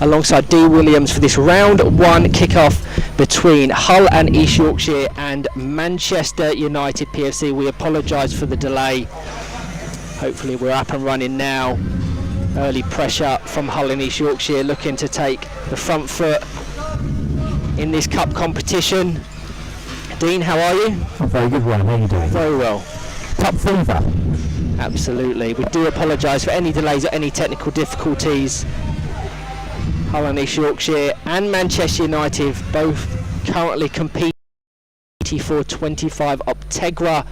alongside D Williams for this round one kickoff between Hull and East Yorkshire and Manchester United PFC. We apologise for the delay. Hopefully we're up and running now. Early pressure from Hull and East Yorkshire, looking to take the front foot in this cup competition. Dean, how are you? I'm very good, Ryan. How are you doing? Very well. Cup fever. Absolutely. We do apologise for any delays or any technical difficulties. Hull and East Yorkshire and Manchester United both currently competing for 25 Optegra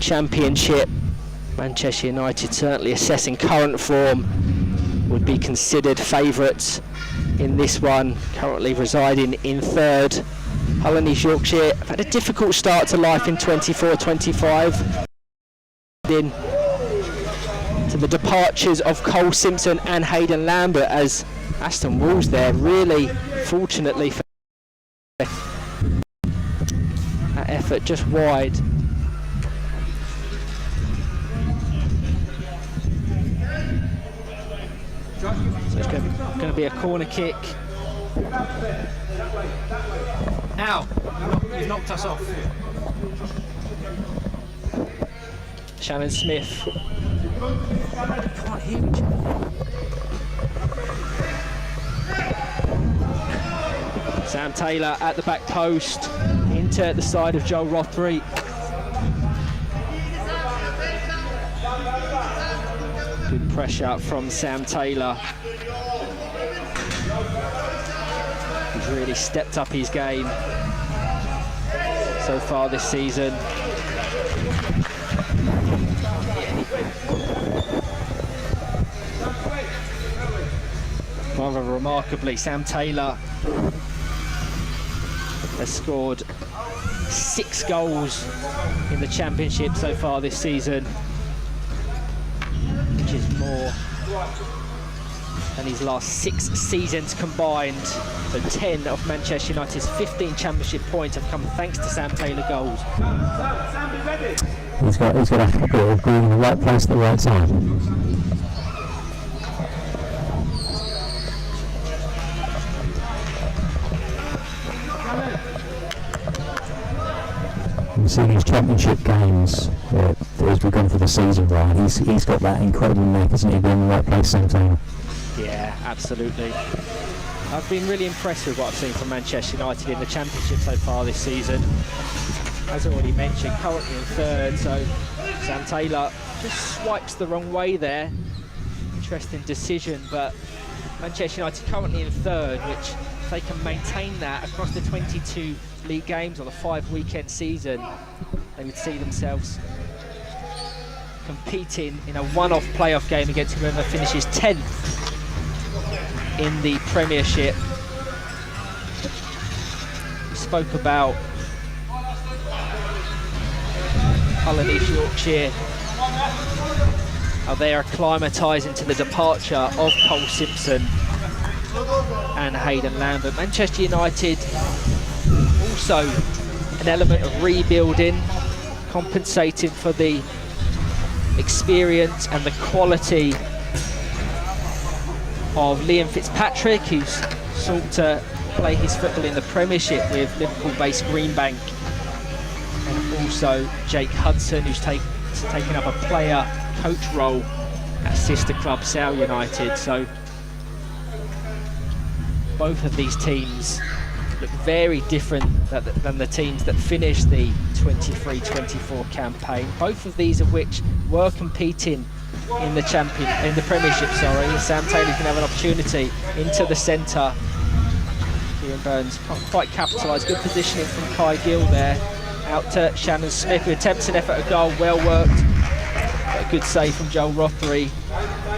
Championship. Manchester United certainly assessing current form, would be considered favourites in this one, currently residing in third. Hull and East Yorkshire have had a difficult start to life in 24-25. In to the departures of Cole Simpson and Hayden Lambert, as Aston Walls there really fortunately for that effort just wide. So it's going to be a corner kick. Ow! You've knocked us off. Shannon Smith. Can't hear each other. Sam Taylor at the back post, into the side of Joel Rothery. Good pressure from Sam Taylor. He's really stepped up his game so far this season. Rather remarkably, Sam Taylor has scored 6 goals in the championship so far this season, which is more than his last 6 seasons combined. So 10 of Manchester United's 15 championship points have come thanks to Sam Taylor goals. He's got a habit of being in the right place at the right time. We've seen his championship games as we've gone through the season, Ryan. He's got that incredible neck, hasn't he? Being in the right place sometime. Yeah, absolutely. I've been really impressed with what I've seen from Manchester United in the championship so far this season. As already mentioned, currently in third, so Sam Taylor just swipes the wrong way there. Interesting decision, but Manchester United currently in third, which if they can maintain that across the 22 league games or the 5 weekend season, they would see themselves competing in a one-off playoff game against whoever finishes 10th in the Premiership. We spoke about Hull and East Yorkshire, how they are acclimatising to the departure of Cole Simpson and Hayden Lambert. Manchester United also an element of rebuilding, compensating for the experience and the quality of Liam Fitzpatrick, who's sought to play his football in the Premiership with Liverpool-based Greenbank, and also Jake Hudson, who's taken up a player coach role at sister club Sale United. So both of these teams look very different than the teams that finished the 23-24 campaign. Both of these of which were competing in the Premiership. Sam Taylor's going to have an opportunity into the centre. Kieran Burns can't quite capitalise. Good positioning from Kai Gill there. Out to Shannon Smith, who attempts an effort at goal. Well worked. A good save from Joel Rothery.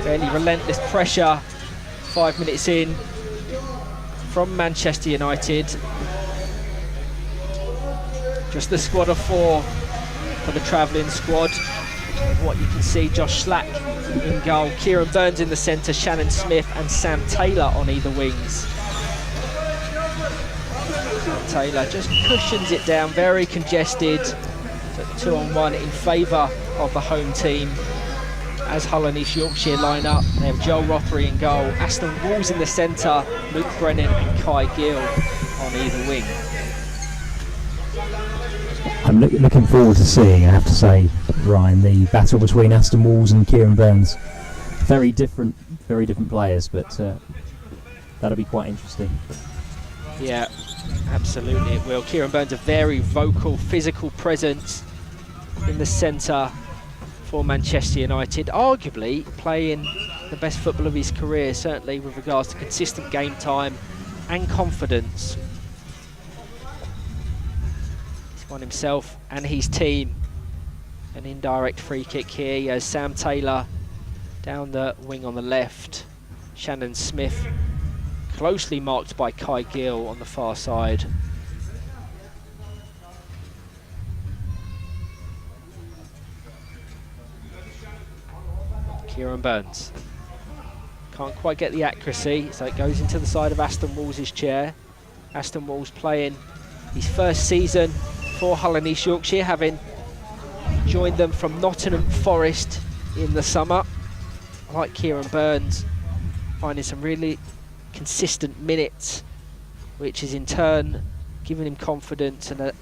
Fairly relentless pressure. 5 minutes in from Manchester United. Just the squad of 4 for the travelling squad. What you can see, Josh Slack in goal, Kieran Burns in the centre, Shannon Smith and Sam Taylor on either wings. Sam Taylor just cushions it down, very congested. 2-on-1 in favour of the home team. as Hull and East Yorkshire line up. They have Joel Rothery in goal, Aston Walls in the centre, Luke Brennan and Kai Gill on either wing. I'm looking forward to seeing, I have to say, Ryan, the battle between Aston Walls and Kieran Burns. Very different players, but that'll be quite interesting. Yeah, absolutely it will. Kieran Burns, a very vocal, physical presence in the centre for Manchester United, arguably playing the best football of his career, certainly with regards to consistent game time and confidence. He's won himself and his team an indirect free kick here. He has Sam Taylor down the wing on the left, Shannon Smith closely marked by Kai Gill on the far side. Kieran Burns can't quite get the accuracy, so it goes into the side of Aston Walls' chair. Aston Walls playing his first season for Hull and East Yorkshire, having joined them from Nottingham Forest in the summer. Like Kieran Burns, finding some really consistent minutes, which is in turn giving him confidence, and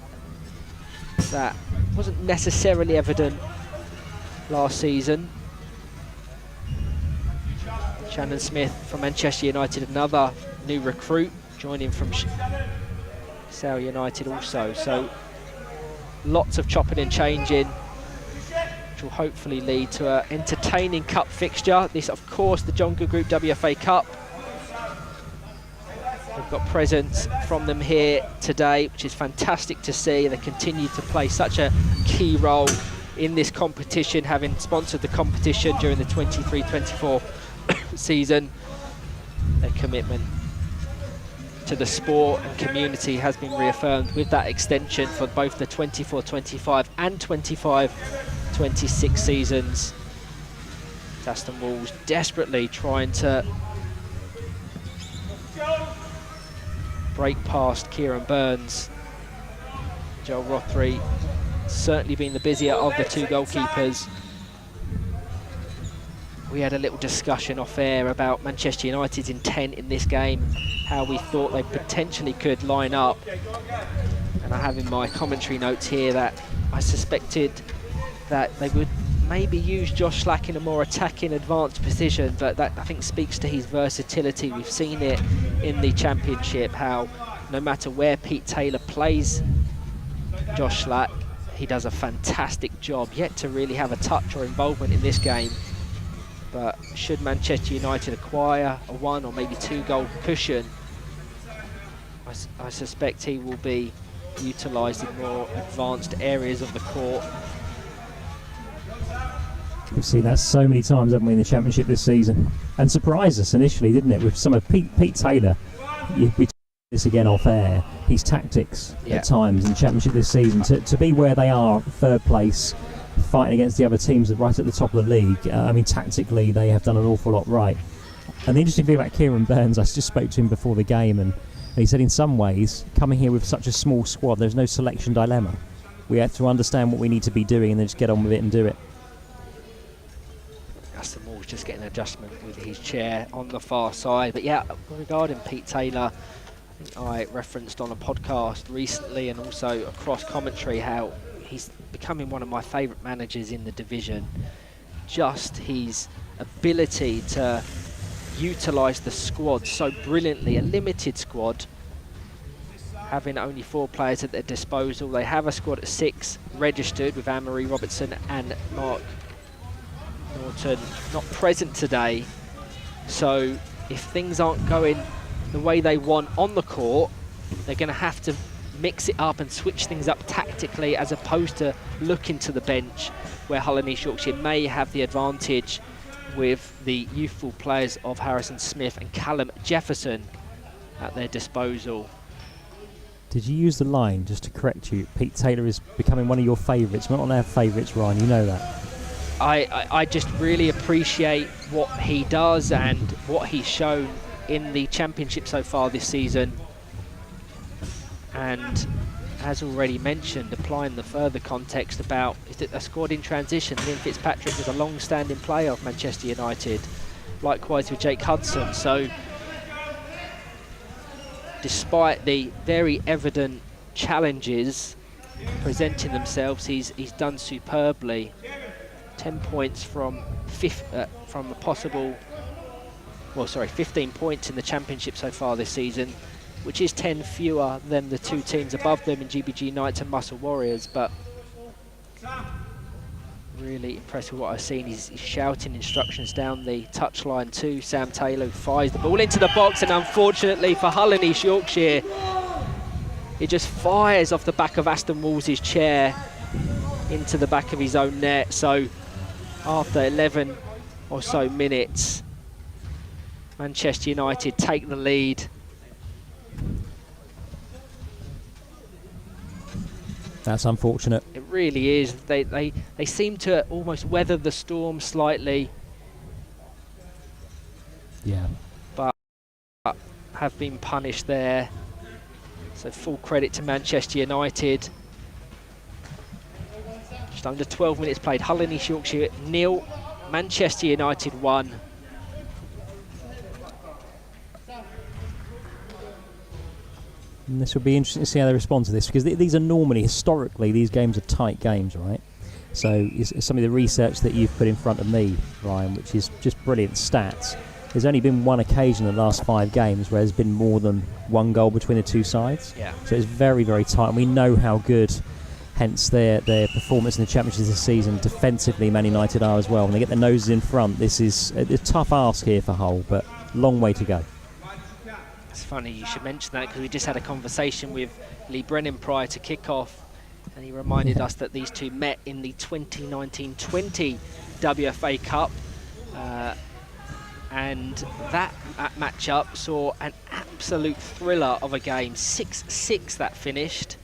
that wasn't necessarily evident last season. Shannon Smith from Manchester United, another new recruit, joining from Sale United also. So lots of chopping and changing, which will hopefully lead to an entertaining cup fixture. This, of course, the John Good Group WFA Cup. We've got presence from them here today, which is fantastic to see. They continue to play such a key role in this competition, having sponsored the competition during the 23-24 season. Their commitment to the sport and community has been reaffirmed with that extension for both the 24-25 and 25-26 seasons. Aston Walls desperately trying to break past Kieran Burns. Joel Rothery certainly being the busier of the two goalkeepers. We had a little discussion off air about Manchester United's intent in this game, how we thought they potentially could line up. And I have in my commentary notes here that I suspected that they would maybe use Josh Slack in a more attacking, advanced position, but that I think speaks to his versatility. We've seen it in the Championship, how no matter where Pete Taylor plays Josh Slack, he does a fantastic job. Yet to really have a touch or involvement in this game. But should Manchester United acquire a 1 or maybe 2 goal cushion, I suspect he will be utilised in more advanced areas of the court. We've seen that so many times, haven't we, in the Championship this season? And surprised us initially, didn't it, with some of Pete Taylor. We talked this again off air. His tactics at times in the Championship this season, to be where they are, third place, fighting against the other teams right at the top of the league. I mean, tactically, they have done an awful lot right. And the interesting thing about Kieran Burns, I just spoke to him before the game, and he said in some ways, coming here with such a small squad, there's no selection dilemma. We have to understand what we need to be doing and then just get on with it and do it. Aston Walls just getting an adjustment with his chair on the far side. But yeah, regarding Pete Taylor, I think I referenced on a podcast recently and also across commentary how he's becoming one of my favourite managers in the division. Just his ability to utilise the squad so brilliantly, a limited squad, having only 4 players at their disposal. They have a squad at 6 registered, with Anne-Marie Robertson and Mark Norton not present today. So if things aren't going the way they want on the court, they're going to have to mix it up and switch things up tactically, as opposed to looking to the bench, where Hull and East Yorkshire may have the advantage with the youthful players of Harrison Smith and Callum Jefferson at their disposal. Did you use the line, just to correct you, Pete Taylor is becoming one of your favourites, not on our favourites, Ryan, you know that. I just really appreciate what he does and what he's shown in the Championship so far this season. And as already mentioned, applying the further context about is it a squad in transition. Liam Fitzpatrick was a long-standing player of Manchester United, likewise with Jake Hudson. So despite the very evident challenges presenting themselves, he's done superbly. 10 points from a possible, 15 points in the Championship so far this season, which is 10 fewer than the two teams above them in GBG Knights and Muscle Warriors. But really impressed with what I've seen. He's shouting instructions down the touchline to Sam Taylor, who fires the ball into the box, and unfortunately for Hull and East Yorkshire, it just fires off the back of Aston Walls' chair into the back of his own net. So after 11 or so minutes, Manchester United take the lead. That's unfortunate. It really is. They seem to almost weather the storm slightly. Yeah. But have been punished there. So full credit to Manchester United. Just under 12 minutes played. Hull and East Yorkshire 0, Manchester United 1. And this will be interesting to see how they respond to this, because these are normally, historically, these games are tight games, right? So some of the research that you've put in front of me, Ryan, which is just brilliant stats. There's only been one occasion in the last 5 games where there's been more than one goal between the two sides. Yeah. So it's very, very tight, and we know how good, hence their performance in the Championship this season, defensively Man United are as well. When they get their noses in front, this is a tough ask here for Hull, but long way to go. It's funny you should mention that, because we just had a conversation with Lee Brennan prior to kick-off, and he reminded us that these two met in the 2019-20 WFA Cup, and that match-up saw an absolute thriller of a game. 6-6 that finished,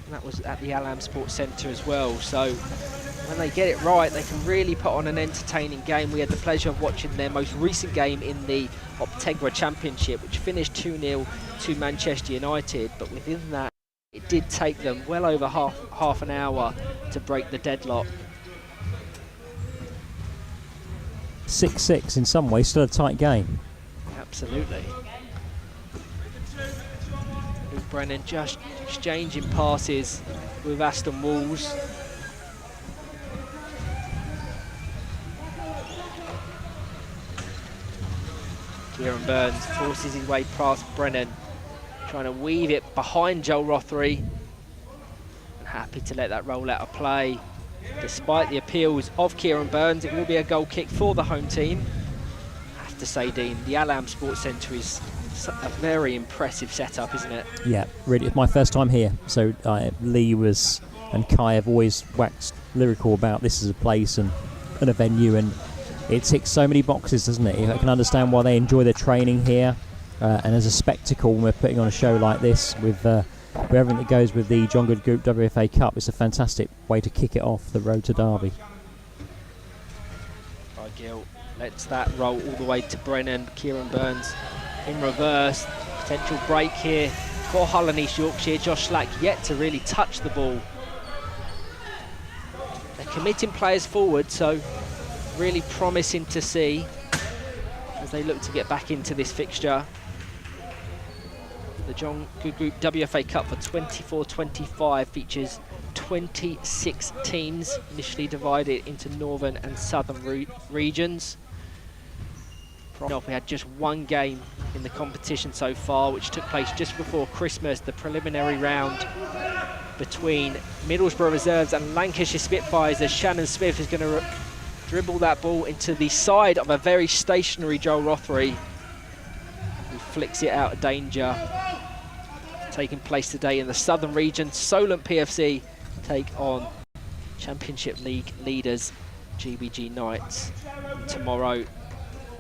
and that was at the Allam Sports Centre as well. So when they get it right, they can really put on an entertaining game. We had the pleasure of watching their most recent game in the Optegra Championship, which finished 2-0 to Manchester United, but within that it did take them well over half an hour to break the deadlock. 6-6 in some ways, still a tight game. Absolutely. Luke Brennan just exchanging passes with Aston Walls. Kieran Burns forces his way past Brennan, trying to weave it behind Joel Rothery. And happy to let that roll out of play. Despite the appeals of Kieran Burns, it will be a goal kick for the home team. I have to say, Dean, the Allam Sports Centre is a very impressive setup, isn't it? Yeah, really. It's my first time here, so Lee and Kai have always waxed lyrical about this as a place and a venue, and it ticks so many boxes, doesn't it? I can understand why they enjoy their training here, and as a spectacle when we're putting on a show like this with everything that goes with the John Good Group WFA Cup, it's a fantastic way to kick it off the road to Derby. By Gill lets that roll all the way to Brennan. Kieran Burns in reverse. Potential break here for Hull and East Yorkshire. Josh Slack yet to really touch the ball. They're committing players forward, so really promising to see as they look to get back into this fixture. The John Good Group WFA Cup for 24-25 features 26 teams, initially divided into northern and southern regions. We had just one game in the competition so far, which took place just before Christmas, the preliminary round between Middlesbrough Reserves and Lancashire Spitfires, as Shannon Smith is going to dribble that ball into the side of a very stationary Joel Rothery, who flicks it out of danger. Taking place today in the southern region, Solent PFC take on Championship League leaders GBG Knights. And tomorrow,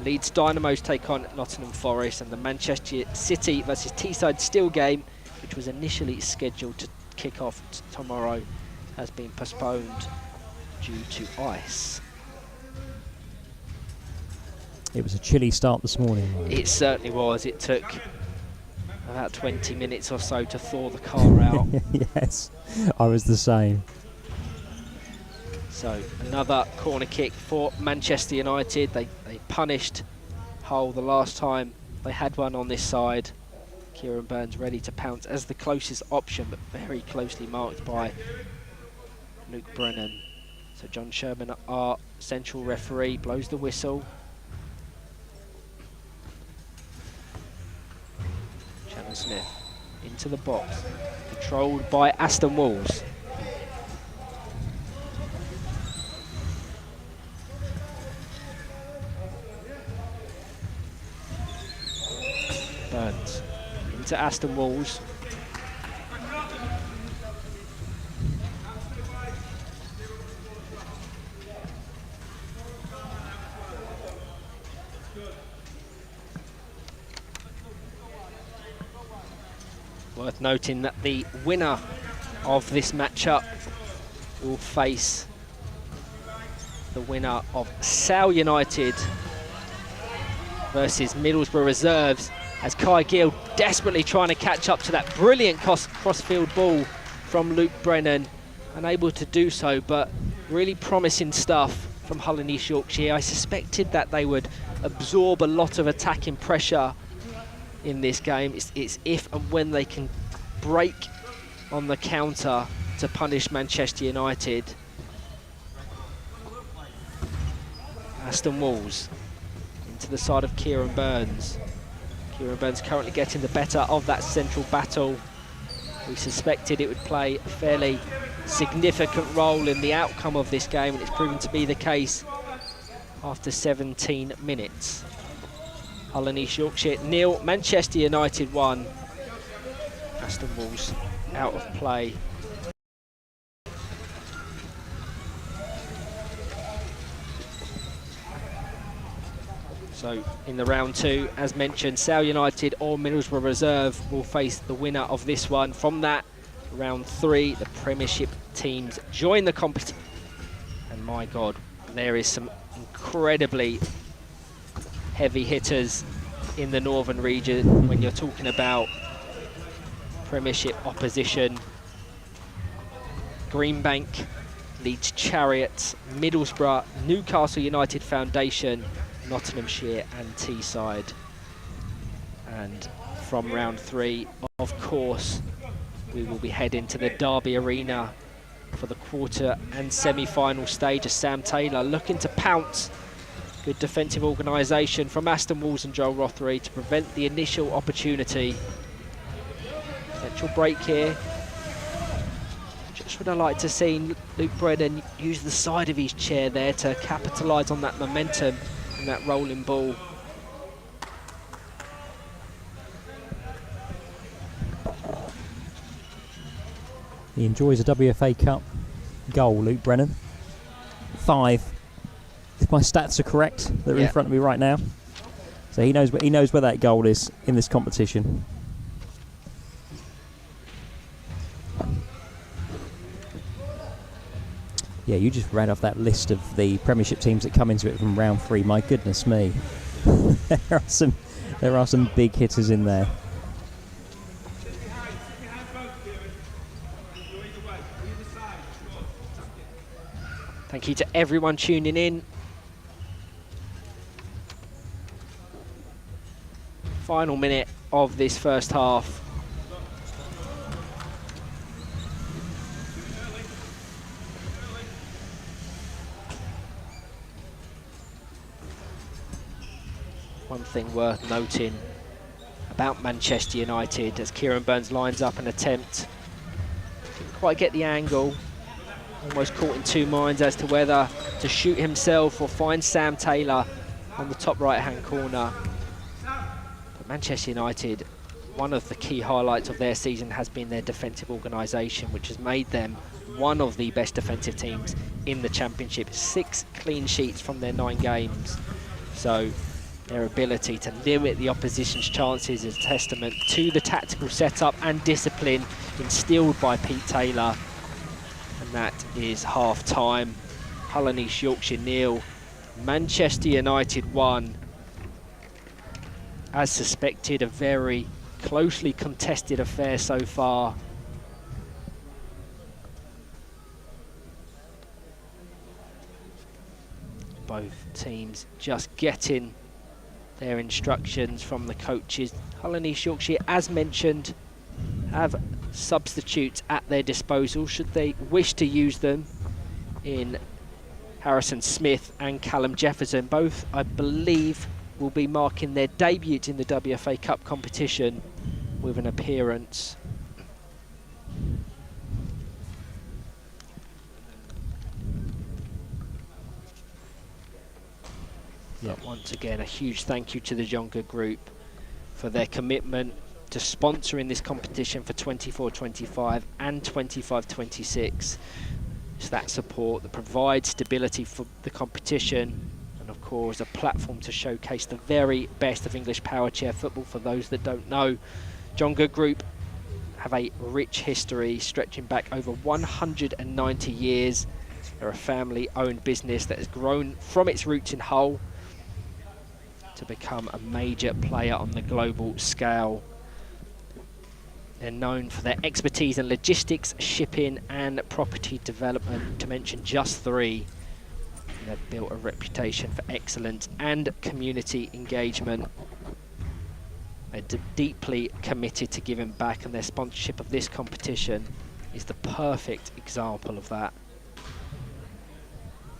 Leeds Dynamos take on Nottingham Forest, and the Manchester City versus Teesside Steel game, which was initially scheduled to kick off tomorrow, has been postponed due to ice. It was a chilly start this morning. It certainly was. It took about 20 minutes or so to thaw the car out. Yes, I was the same. So another corner kick for Manchester United. They punished Hull the last time they had one on this side. Kieran Burns ready to pounce as the closest option, but very closely marked by Luke Brennan. So John Sherman, our central referee, blows the whistle. Shannon Smith into the box, controlled by Aston Walls. Burns into Aston Walls. Worth noting that the winner of this matchup will face the winner of Sale United versus Middlesbrough Reserves, as Kai Gill desperately trying to catch up to that brilliant cross-field ball from Luke Brennan. Unable to do so, but really promising stuff from Hull and East Yorkshire. I suspected that they would absorb a lot of attacking pressure in this game. It's if and when they can break on the counter to punish Manchester United. Aston Walls into the side of Kieran Burns. Kieran Burns currently getting the better of that central battle. We suspected it would play a fairly significant role in the outcome of this game, and it's proven to be the case after 17 minutes. Hull and East Yorkshire 0, Manchester United 1. Aston Walls out of play. So in the round 2, as mentioned, Sale United or Middlesbrough Reserve will face the winner of this one. From that, round 3, the Premiership teams join the competition. And my God, there is some incredibly heavy hitters in the northern region when you're talking about Premiership opposition. Greenbank, Leeds Chariots, Middlesbrough, Newcastle United Foundation, Nottinghamshire and Teesside. And from round 3, of course, we will be heading to the Derby Arena for the quarter and semi-final stage, as Sam Taylor looking to pounce. Good defensive organisation from Aston Walls and Joel Rothery to prevent the initial opportunity. Potential break here. Just would have liked to see Luke Brennan use the side of his chair there to capitalise on that momentum and that rolling ball. He enjoys a WFA Cup goal, Luke Brennan. 5, if my stats are correct, that are in front of me right now. So he knows where that goal is in this competition. Yeah, you just ran off that list of the Premiership teams that come into it from round 3. My goodness me, there are some big hitters in there. Thank you to everyone tuning in. Final minute of this first half. One thing worth noting about Manchester United, as Kieran Burns lines up an attempt, didn't quite get the angle, almost caught in two minds as to whether to shoot himself or find Sam Taylor on the top right hand corner. But Manchester United, one of the key highlights of their season has been their defensive organisation, which has made them one of the best defensive teams in the Championship. 6 clean sheets from their 9 games. So their ability to limit the opposition's chances is a testament to the tactical setup and discipline instilled by Pete Taylor. And that is half time. Hull and East Yorkshire 0, Manchester United 1. As suspected, a very closely contested affair so far. Both teams just getting their instructions from the coaches. Hull and East Yorkshire, as mentioned, have substitutes at their disposal should they wish to use them in Harrison Smith and Callum Jefferson. Both, I believe, will be marking their debut in the WFA Cup competition with an appearance. But once again, a huge thank you to the Jonga Group for their commitment to sponsoring this competition for 24-25 and 25-26. It's that support that provides stability for the competition, and of course a platform to showcase the very best of English power chair football. For those that don't know, Jonga Group have a rich history stretching back over 190 years. They're a family-owned business that has grown from its roots in Hull to become a major player on the global scale. They're known for their expertise in logistics, shipping and property development, to mention just three. And they've built a reputation for excellence and community engagement. They're deeply committed to giving back, and their sponsorship of this competition is the perfect example of that.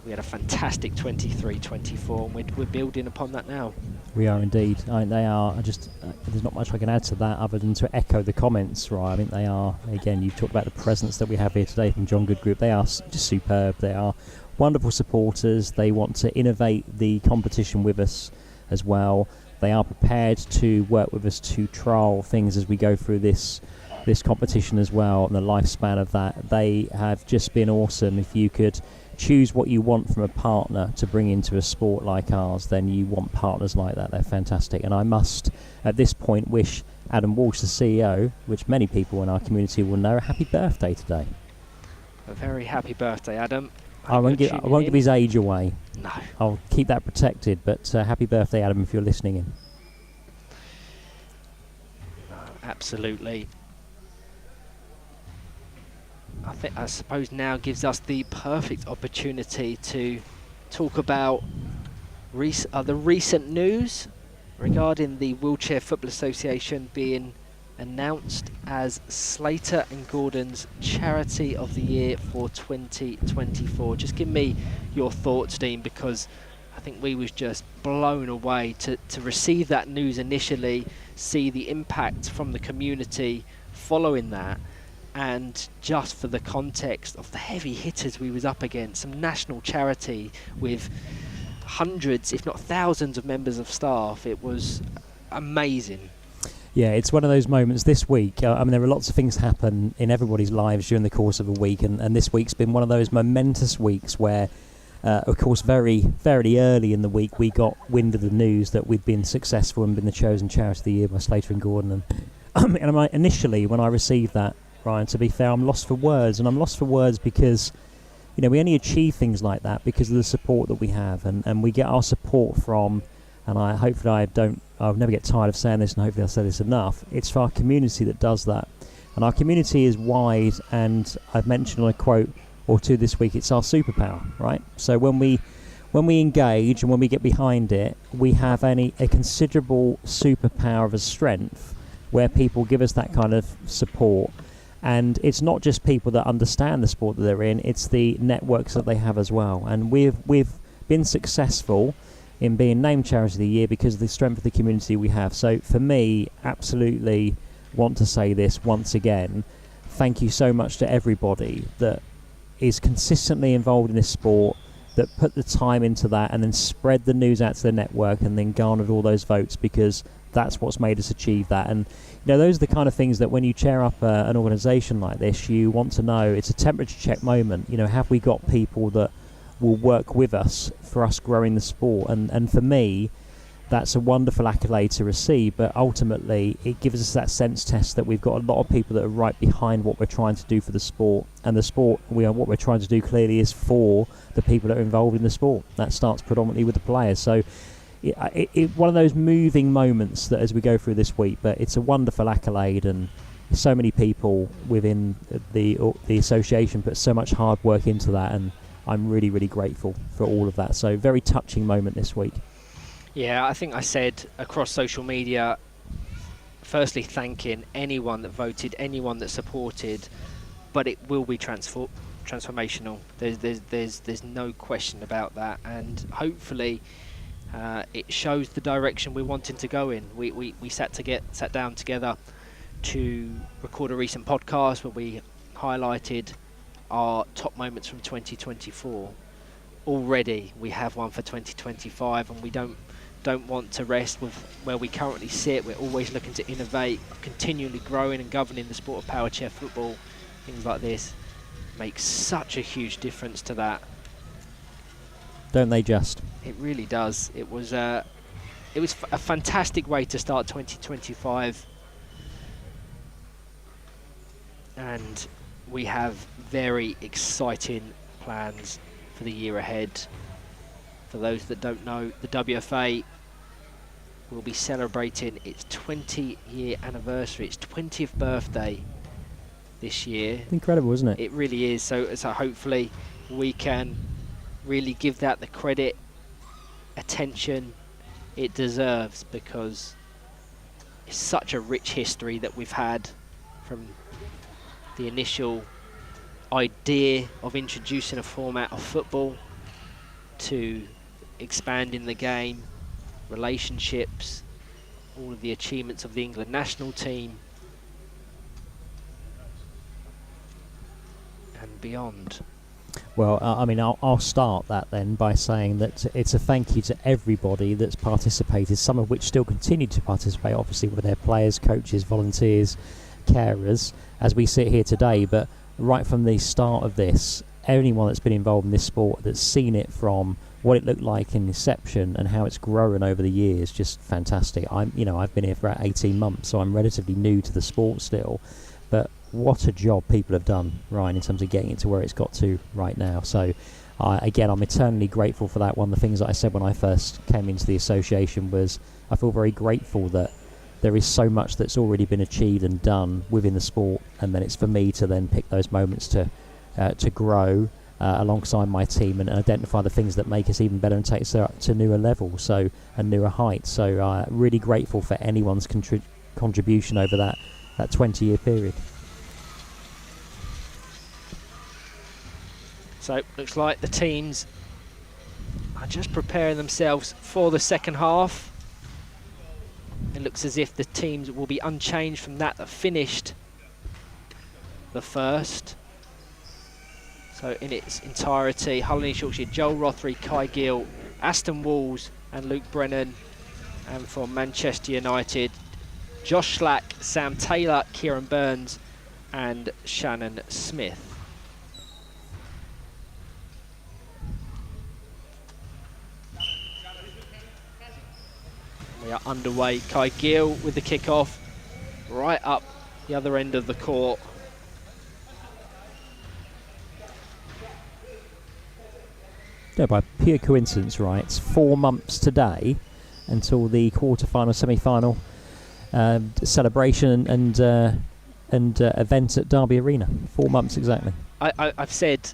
We had a fantastic 23-24, and we're building upon that now. We are indeed. They are just. There's not much I can add to that other than to echo the comments, right? I think they are. Again, you've talked about the presence that we have here today from John Good Group. They are just superb. They are wonderful supporters. They want to innovate the competition with us as well. They are prepared to work with us to trial things as we go through this competition as well, and the lifespan of that. They have just been awesome. If you could choose what you want from a partner to bring into a sport like ours, then you want partners like that. They're fantastic. And I must, at this point, wish Adam Walsh, the CEO, which many people in our community will know, a happy birthday today. A very happy birthday, Adam. I won't give his age away. No. I'll keep that protected, but happy birthday, Adam, if you're listening in. Absolutely. I suppose now gives us the perfect opportunity to talk about the recent news regarding the Wheelchair Football Association being announced as Slater and Gordon's Charity of the Year for 2024. Just give me your thoughts, Dean, because I think we was just blown away to receive that news initially, see the impact from the community following that. And just for the context of the heavy hitters we was up against, some national charity with hundreds, if not thousands of members of staff, it was amazing. Yeah, it's one of those moments this week. I mean, there are lots of things happen in everybody's lives during the course of a week, and this week's been one of those momentous weeks where, of course, very, very early in the week, we got wind of the news that we'd been successful and been the chosen Charity of the Year by Slater and Gordon. And initially, when I received that, Ryan, to be fair, I'm lost for words, and I'm lost for words because, you know, we only achieve things like that because of the support that we have, and we get our support from, and I'll never get tired of saying this, and hopefully I'll say this enough, it's for our community that does that. And our community is wide, and I've mentioned on a quote or two this week, it's our superpower, right? So when we engage and when we get behind it, we have a considerable superpower of a strength where people give us that kind of support. And it's not just people that understand the sport that they're in, it's the networks that they have as well. And we've been successful in being named Charity of the Year because of the strength of the community we have. So for me, absolutely want to say this once again, thank you so much to everybody that is consistently involved in this sport, that put the time into that and then spread the news out to the network and then garnered all those votes, because that's what's made us achieve that. And you know, those are the kind of things that when you chair up an organisation like this, you want to know. It's a temperature check moment. You know, have we got people that will work with us for us growing the sport? And for me, that's a wonderful accolade to receive, but ultimately it gives us that sense test that we've got a lot of people that are right behind what we're trying to do for the sport. And the sport, what we're trying to do clearly is for the people that are involved in the sport. That starts predominantly with the players. So one of those moving moments that as we go through this week, but it's a wonderful accolade, and so many people within the association put so much hard work into that, and I'm really, really grateful for all of that. So very touching moment this week. Yeah, I think I said across social media, firstly thanking anyone that voted, anyone that supported, but it will be transformational. There's no question about that, and hopefully it shows the direction we're wanting to go in. We sat down together to record a recent podcast where we highlighted our top moments from 2024. Already we have one for 2025, and we don't want to rest with where we currently sit. We're always looking to innovate, continually growing and governing the sport of power chair football. Things like this make such a huge difference to that. Don't they just? It really does. It was a fantastic way to start 2025, and we have very exciting plans for the year ahead. For those that don't know, the WFA will be celebrating its 20-year anniversary, its 20th birthday this year. Incredible, isn't it? It really is. So hopefully we can really give that the credit, attention it deserves, because it's such a rich history that we've had, from the initial idea of introducing a format of football to expanding the game, relationships, all of the achievements of the England national team and beyond. Well, I mean, I'll start that then by saying that it's a thank you to everybody that's participated, some of which still continue to participate, obviously, with their players, coaches, volunteers, carers, as we sit here today. But right from the start of this, anyone that's been involved in this sport, that's seen it from what it looked like in inception and how it's grown over the years, just fantastic. I've been here for about 18 months, so I'm relatively new to the sport still, but what a job people have done, Ryan, in terms of getting it to where it's got to right now. So again, I'm eternally grateful for that. One of the things that I said when I first came into the association was I feel very grateful that there is so much that's already been achieved and done within the sport, and then it's for me to then pick those moments to grow alongside my team and identify the things that make us even better and take us up to newer levels, so and newer heights. So really grateful for anyone's contribution over that 20-year period. So looks like the teams are just preparing themselves for the second half. It looks as if the teams will be unchanged from that finished the first. So in its entirety, Hull and East Yorkshire, Joel Rothery, Kai Gill, Aston Walls and Luke Brennan. And for Manchester United, Josh Slack, Sam Taylor, Kieran Burns and Shannon Smith. We are underway. Kai Gill with the kick-off right up the other end of the court. Yeah, by pure coincidence, right, it's 4 months today until the quarter-final, semi-final celebration and event at Derby Arena. 4 months exactly. I've said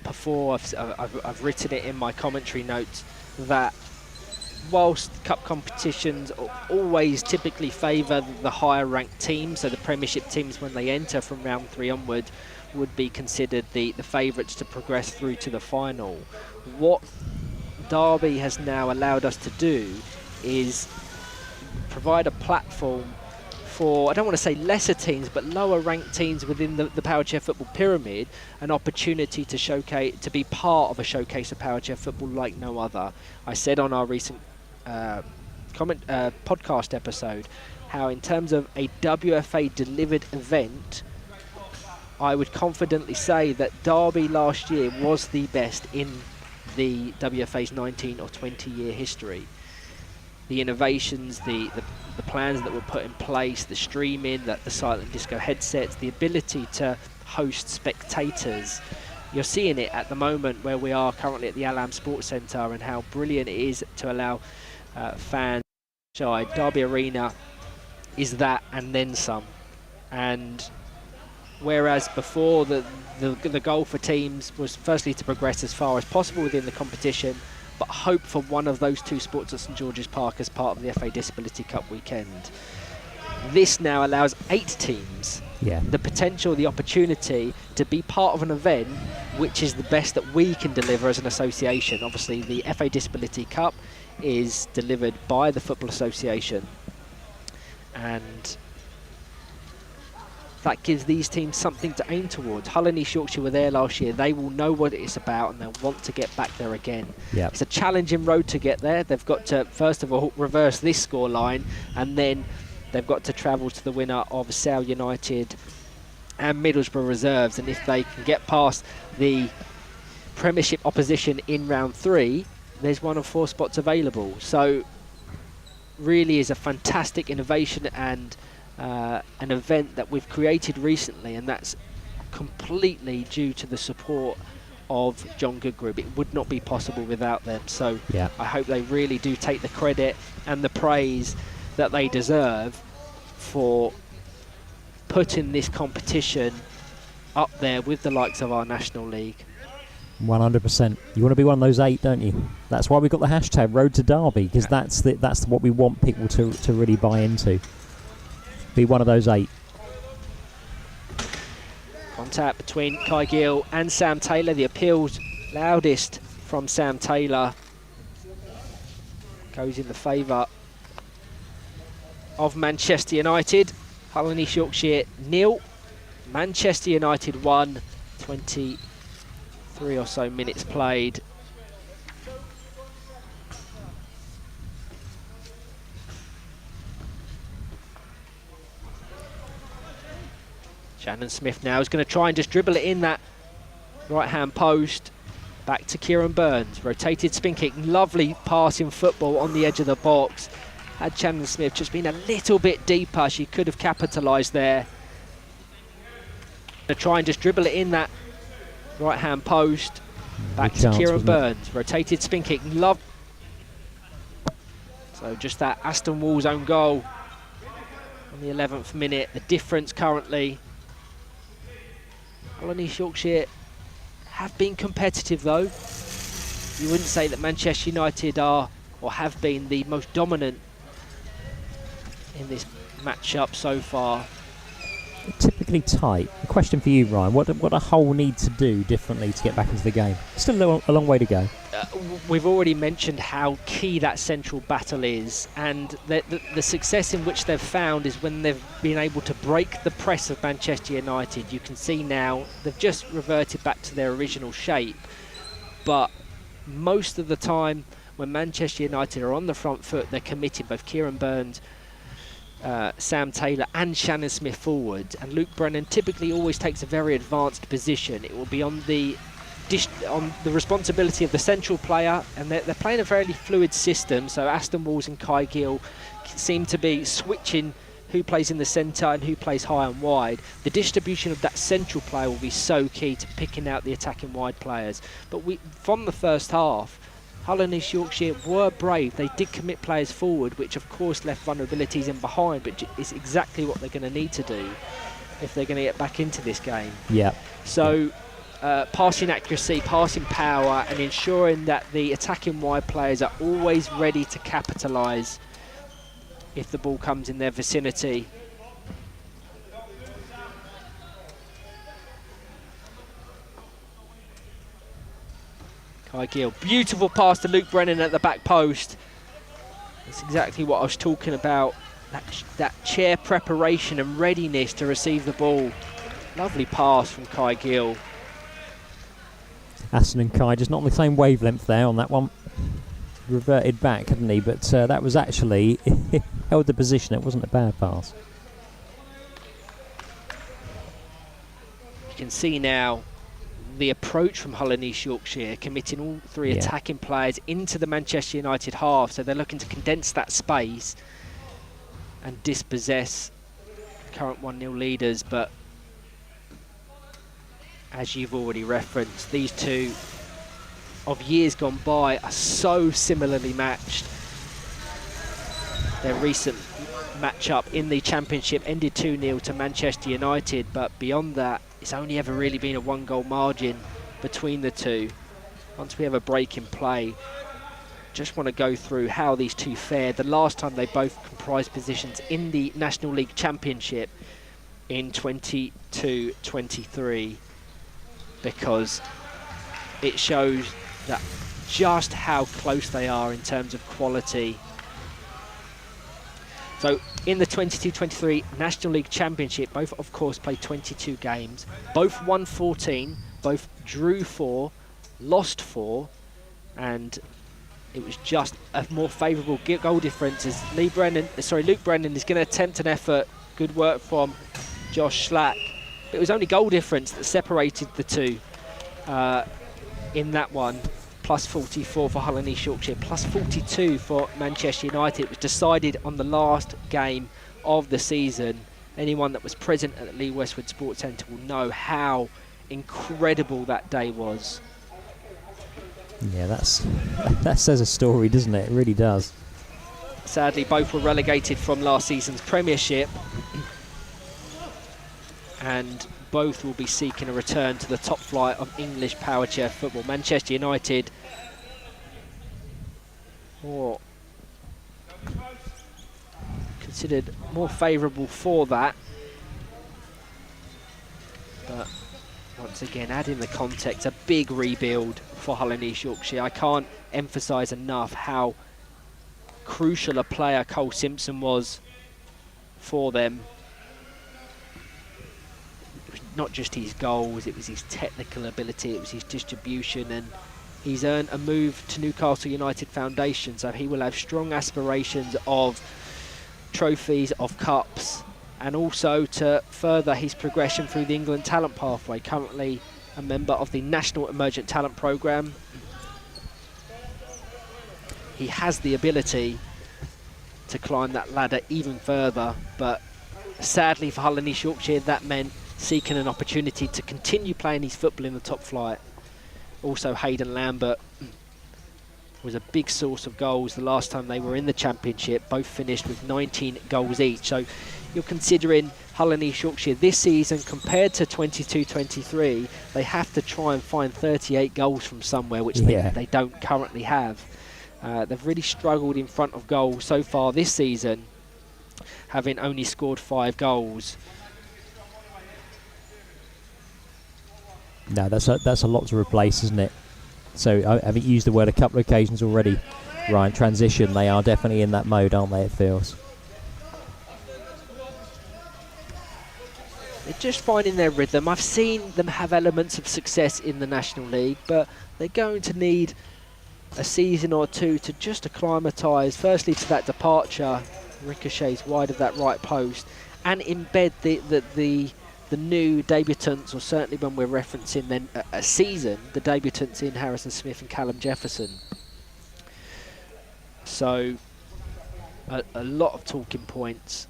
before, I've written it in my commentary notes, that whilst cup competitions always typically favour the higher ranked teams, so the Premiership teams when they enter from round 3 onward would be considered the favourites to progress through to the final. What Derby has now allowed us to do is provide a platform for, I don't want to say lesser teams, but lower ranked teams within the power chair football pyramid, an opportunity to showcase, to be part of a showcase of power chair football like no other. I said on our recent podcast episode how in terms of a WFA delivered event, I would confidently say that Derby last year was the best in the WFA's 19 or 20 year history. The innovations, the plans that were put in place, the streaming, the silent disco headsets, the ability to host spectators, you're seeing it at the moment where we are currently at the Allam Sports Centre, and how brilliant it is to allow fans inside. Derby Arena is that and then some. And whereas before the goal for teams was firstly to progress as far as possible within the competition, but hope for one of those two sports at St George's Park as part of the FA Disability Cup weekend. This now allows 8 teams the potential, the opportunity to be part of an event which is the best that we can deliver as an association. Obviously the FA Disability Cup is delivered by the Football Association, and that gives these teams something to aim towards. Hull and East Yorkshire were there last year. They will know what it's about and they'll want to get back there again. Yep. It's a challenging road to get there. They've got to, first of all, reverse this scoreline, and then they've got to travel to the winner of Sale United and Middlesbrough Reserves. And if they can get past the Premiership opposition in round 3, there's 1 of 4 spots available. So really is a fantastic innovation and an event that we've created recently, and that's completely due to the support of John Good Group. It would not be possible without them. So I hope they really do take the credit and the praise that they deserve for putting this competition up there with the likes of our National League. 100%. You want to be one of those 8, don't you? That's why we've got the hashtag Road to Derby, because that's what we want people to really buy into. Be one of those 8. Contact between Kai Gill and Sam Taylor. The appeals loudest from Sam Taylor goes in the favour of Manchester United. Hull and East Yorkshire 0, Manchester United 1. 23 or so minutes played. Shannon Smith now is going to try and just dribble it in that right-hand post. Back to Kieran Burns. Rotated spin kick. Lovely passing football on the edge of the box. Had Shannon Smith just been a little bit deeper, she could have capitalised there. Going to try and just dribble it in that right-hand post. Back to Kieran Burns. Rotated spin kick. So just that Aston Wall's own goal on the 11th minute. The difference currently. Hull and East Yorkshire have been competitive though. You wouldn't say that Manchester United are or have been the most dominant in this matchup so far. Typically tight. A question for you, Ryan. What a Hull need to do differently to get back into the game? Still a long way to go. We've already mentioned how key that central battle is, and the success in which they've found is when they've been able to break the press of Manchester United. You can see now they've just reverted back to their original shape, but most of the time when Manchester United are on the front foot, they're committing both Kieran Burns, Sam Taylor and Shannon Smith forward, and Luke Brennan typically always takes a very advanced position. It will be on the responsibility of the central player, and they're playing a fairly fluid system, so Aston Walls and Kai Gill seem to be switching who plays in the centre and who plays high and wide. The distribution of that central player will be so key to picking out the attacking wide players. But from the first half, Hull and East Yorkshire were brave. They did commit players forward, which of course left vulnerabilities in behind, but it's exactly what they're going to need to do if they're going to get back into this game. Yeah. So passing accuracy, passing power, and ensuring that the attacking wide players are always ready to capitalise if the ball comes in their vicinity. Kai Gill, beautiful pass to Luke Brennan at the back post. That's exactly what I was talking about. That chair preparation and readiness to receive the ball. Lovely pass from Kai Gill. Aston and Kai just not on the same wavelength there on that one. Reverted back, hadn't he? But that was actually held the position. It wasn't a bad pass. You can see now the approach from Hull and East Yorkshire, committing all 3 attacking players into the Manchester United half, so they're looking to condense that space and dispossess current 1-0 leaders. But as you've already referenced, these two of years gone by are so similarly matched. Their recent match-up in the Championship ended 2-0 to Manchester United, but beyond that, it's only ever really been a one-goal margin between the two. Once we have a break in play, just want to go through how these two fared the last time they both comprised positions in the National League Championship in 22-23, because it shows that just how close they are in terms of quality. So in the 22-23 National League Championship, both of course played 22 games, both won 14, both drew 4, lost 4, and it was just a more favourable goal difference as Luke Brennan is going to attempt an effort. Good work from Josh Slack. It was only goal difference that separated the two in that one. Plus 44 for Hull and East Yorkshire, plus 42 for Manchester United. It was decided on the last game of the season. Anyone that was present at the Lee Westwood Sports Centre will know how incredible that day was. Yeah, that says a story, doesn't it? It really does. Sadly, both were relegated from last season's Premiership, and both will be seeking a return to the top flight of English power chair football. Manchester United considered more favourable for that, but once again, add in the context, a big rebuild for Hull and East Yorkshire. I can't emphasise enough how crucial a player Cole Simpson was for them. Not just his goals, it was his technical ability, it was his distribution, and he's earned a move to Newcastle United Foundation, so he will have strong aspirations of trophies, of cups, and also to further his progression through the England talent pathway. Currently a member of the National Emergent Talent Programme. He has the ability to climb that ladder even further, but sadly for Hull and East Yorkshire, that meant seeking an opportunity to continue playing his football in the top flight. Also, Hayden Lambert was a big source of goals the last time they were in the Championship. Both finished with 19 goals each. So you're considering Hull and East Yorkshire this season compared to 22-23, they have to try and find 38 goals from somewhere, which they don't currently have. They've really struggled in front of goal so far this season, having only scored 5 goals. No, that's a lot to replace, isn't it? So having used the word a couple of occasions already, Ryan, transition, they are definitely in that mode, aren't they, it feels? They're just finding their rhythm. I've seen them have elements of success in the National League, but they're going to need a season or two to just acclimatise, firstly to that departure, ricochets wide of that right post, and embed the new debutants, or certainly when we're referencing then a season, the debutants in Harrison Smith and Callum Jefferson. So a lot of talking points.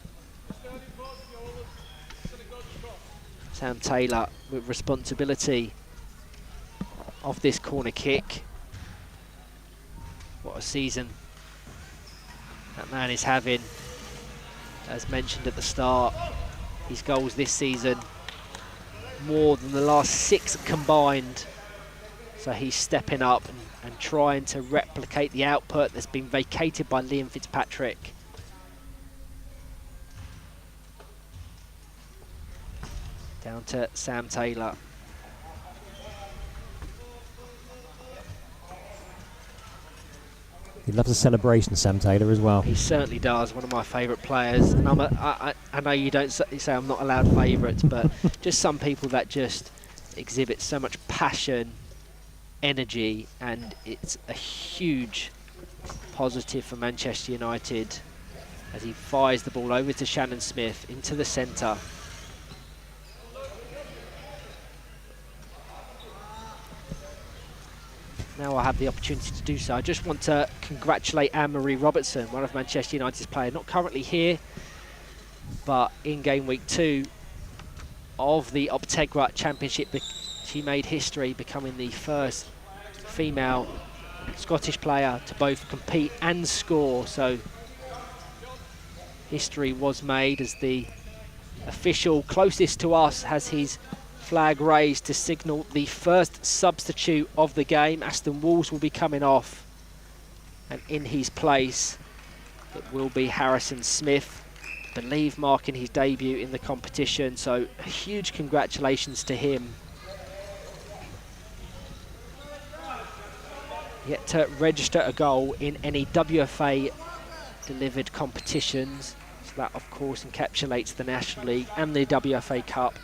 Sam Taylor with responsibility of this corner kick. What a season that man is having. As mentioned at the start, his goals this season more than the last 6 combined. So he's stepping up and trying to replicate the output that's been vacated by Liam Fitzpatrick. Down to Sam Taylor. He loves a celebration, Sam Taylor, as well. He certainly does. One of my favourite players. And I know you don't say I'm not allowed favourites, but just some people that just exhibit so much passion, energy, and it's a huge positive for Manchester United as he fires the ball over to Shannon Smith into the centre. Now I have the opportunity to do so. I just want to congratulate Anne-Marie Robertson, one of Manchester United's players, not currently here, but in game week 2 of the Optegra Championship She made history, becoming the first female Scottish player to both compete and score. So history was made as the official closest to us has his flag raised to signal the first substitute of the game. Aston Walls will be coming off, and in his place it will be Harrison Smith, I believe marking his debut in the competition, so a huge congratulations to him. Yet to register a goal in any WFA delivered competitions, so that of course encapsulates the National League and the WFA Cup.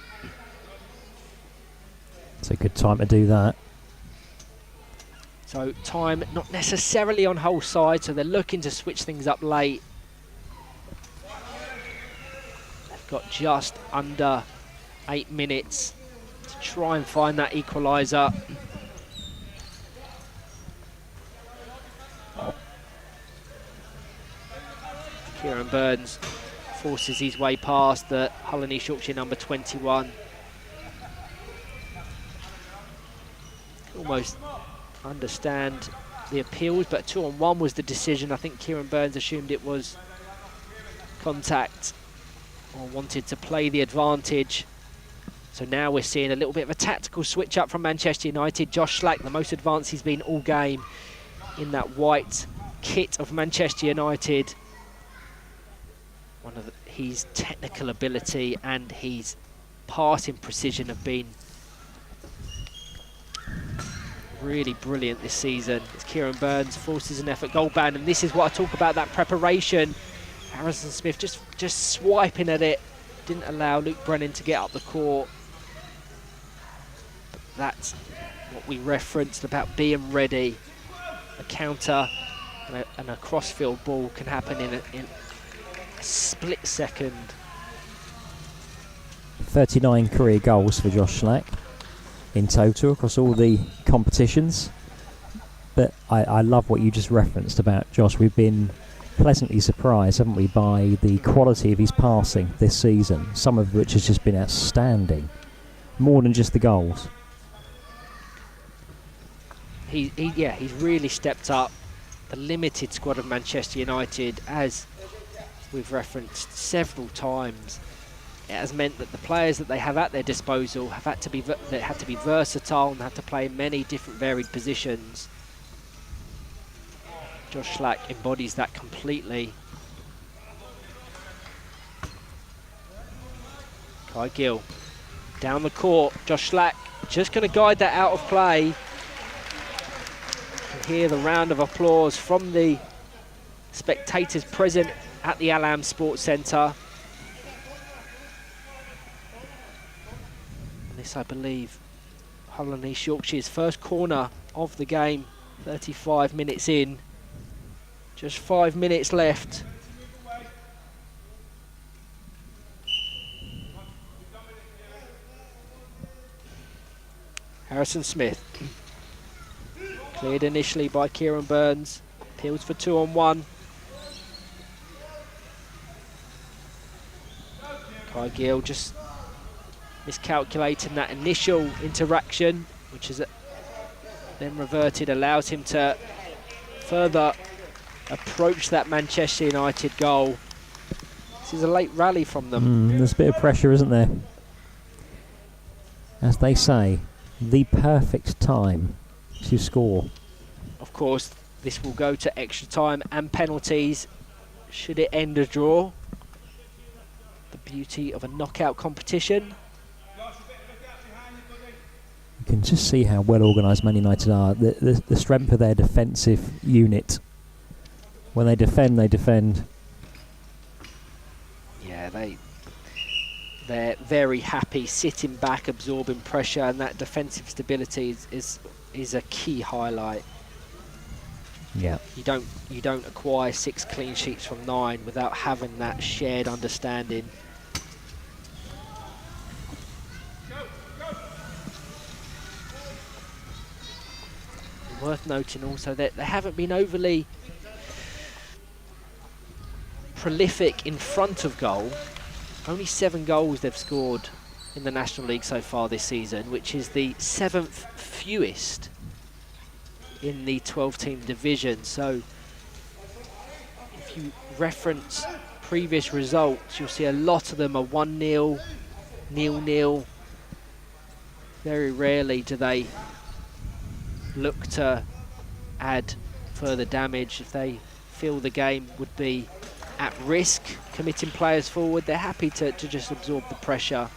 It's a good time to do that. So time not necessarily on whole side, so they're looking to switch things up late. They've got just under 8 minutes to try and find that equaliser. Kieran Burns forces his way past the Hull and East Yorkshire number 21. Almost understand the appeals, but 2-on-1 was the decision. I think Kieran Burns assumed it was contact or wanted to play the advantage. So now we're seeing a little bit of a tactical switch up from Manchester United. Josh Slack, the most advanced he's been all game in that white kit of Manchester United. His technical ability and his passing precision have been really brilliant this season. As Kieran Burns forces an effort goal ban, and this is what I talk about, that preparation. Harrison Smith just swiping at it, didn't allow Luke Brennan to get up the court. But that's what we referenced about being ready. A counter and a crossfield ball can happen in a split second. 39 career goals for Josh Slack in total across all the competitions. But I love what you just referenced about Josh. We've been pleasantly surprised, haven't we, by the quality of his passing this season, some of which has just been outstanding, more than just the goals. He's really stepped up. The limited squad of Manchester United, as we've referenced several times, it has meant that the players that they have at their disposal have had to be versatile and have to play in many different varied positions. Josh Slack embodies that completely. Kai Gill down the court. Josh Slack just going to guide that out of play. You can hear the round of applause from the spectators present at the Allam Sports Centre. And this, I believe, Hull and East Yorkshire's first corner of the game, 35 minutes in. Just 5 minutes left. Harrison Smith. Cleared initially by Kieran Burns. Appeals for 2-on-1. Kai Gill just miscalculating that initial interaction, which is then reverted, allows him to further approach that Manchester United goal. This is a late rally from them. There's a bit of pressure, isn't there? As they say, the perfect time to score. Of course, this will go to extra time and penalties should it end a draw. The beauty of a knockout competition. You can just see how well organised Man United are. The strength of their defensive unit. When they defend, they defend. Yeah, they're very happy sitting back, absorbing pressure, and that defensive stability is a key highlight. Yeah. You don't acquire 6 clean sheets from 9 without having that shared understanding. Worth noting also that they haven't been overly prolific in front of goal. Only 7 goals they've scored in the National League so far this season, which is the 7th fewest in the 12-team division. So if you reference previous results, you'll see a lot of them are 1-0, 0-0. Very rarely do they look to add further damage. If they feel the game would be at risk, committing players forward, they're happy to just absorb the pressure.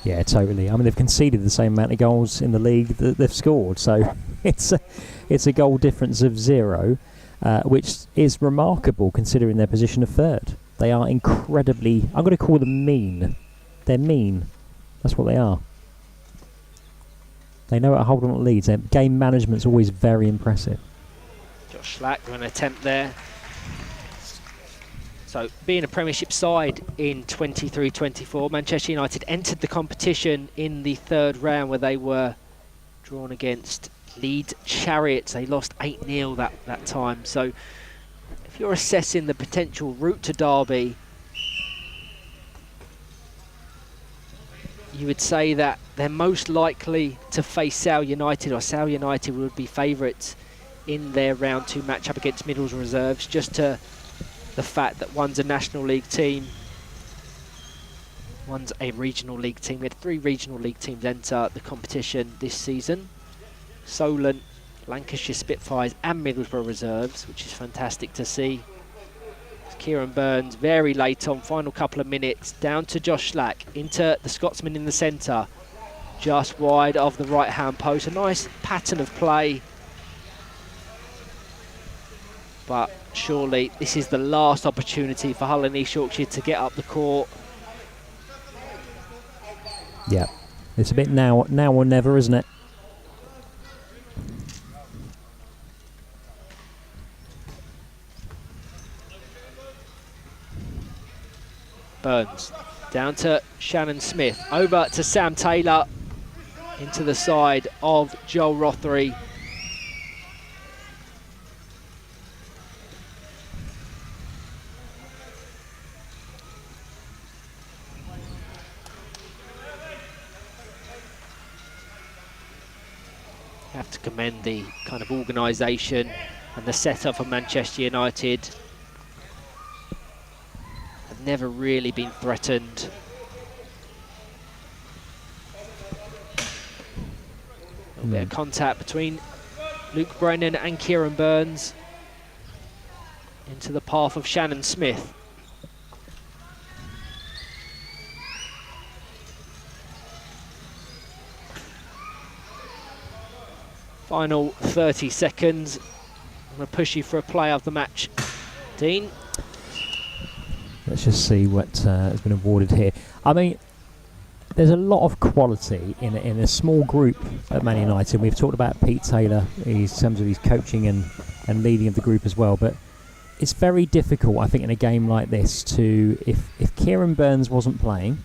Yeah, totally. I mean, they've conceded the same amount of goals in the league that they've scored, so it's a goal difference of 0, which is remarkable considering their position of third. They are incredibly, I'm going to call them mean. They're mean. That's what they are. They know how to hold on to leads. Their game management's always very impressive. Josh Slack with an attempt there. So, being a Premiership side in 23-24, Manchester United entered the competition in the 3rd round where they were drawn against Leeds Chariots. They lost 8-0 that time. So, if you're assessing the potential route to Derby, you would say that they're most likely to face Sale United, or Sale United would be favourites in their round 2 matchup against Middlesbrough Reserves, just to the fact that one's a National League team, one's a Regional League team. We had 3 Regional League teams enter the competition this season. Solent, Lancashire Spitfires and Middlesbrough Reserves, which is fantastic to see. Kieran Burns very late on, final couple of minutes, down to Josh Slack, into the Scotsman in the centre, just wide of the right-hand post. A nice pattern of play. But surely this is the last opportunity for Hull and East Yorkshire to get up the court. Yeah, it's a bit now or never, isn't it? Burns down to Shannon Smith, over to Sam Taylor, into the side of Joel Rothery. Have to commend the kind of organisation and the setup for Manchester United. Have never really been threatened. A little bit of contact between Luke Brennan and Kieran Burns into the path of Shannon Smith. Final 30 seconds. I'm going to push you for a play of the match, Dean. Let's just see what has been awarded here. I mean, there's a lot of quality in a small group at Man United. We've talked about Pete Taylor in terms of his coaching and leading of the group as well, but it's very difficult, I think, in a game like this to, if Kieran Burns wasn't playing,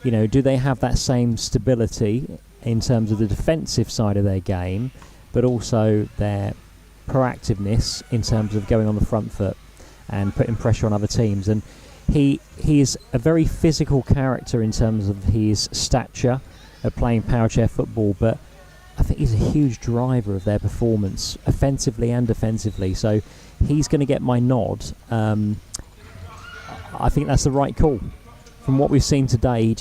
you know, do they have that same stability in terms of the defensive side of their game, but also their proactiveness in terms of going on the front foot and putting pressure on other teams. And he is a very physical character in terms of his stature of playing power chair football, but I think he's a huge driver of their performance, offensively and defensively. So he's going to get my nod. I think that's the right call. From what we've seen today,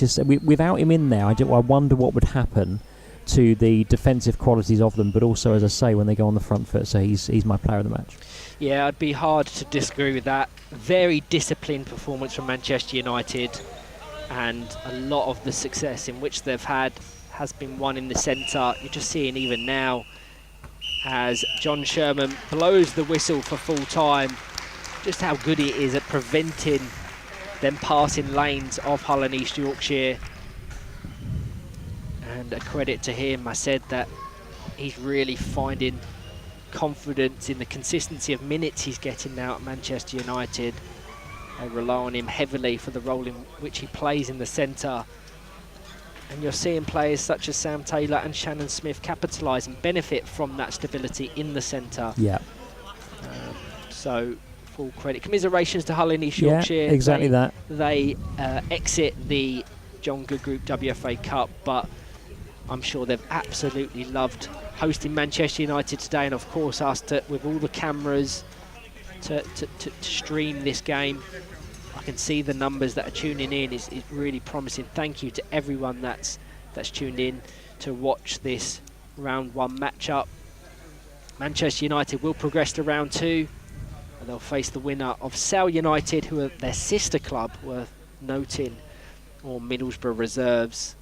without him in there, I wonder what would happen to the defensive qualities of them, but also, as I say, when they go on the front foot. So he's my player of the match. Yeah, I'd be hard to disagree with that. Very disciplined performance from Manchester United, and a lot of the success in which they've had has been won in the centre. You're just seeing even now as John Sherman blows the whistle for full time, just how good he is at preventing them passing lanes of Hull and East Yorkshire. And a credit to him, I said that he's really finding confidence in the consistency of minutes he's getting now at Manchester United. They rely on him heavily for the role in which he plays in the centre. And you're seeing players such as Sam Taylor and Shannon Smith capitalise and benefit from that stability in the centre. Yeah. So full credit. Commiserations to Hull and East Yeah, Yorkshire. exactly that. They exit the John Good Group WFA Cup, but I'm sure they've absolutely loved hosting Manchester United today, and of course us with all the cameras to stream this game. I can see the numbers that are tuning in is really promising. Thank you to everyone that's tuned in to watch this round 1 matchup. Manchester United will progress to round 2, and they'll face the winner of Sale United, who are their sister club, worth noting, or Middlesbrough Reserves.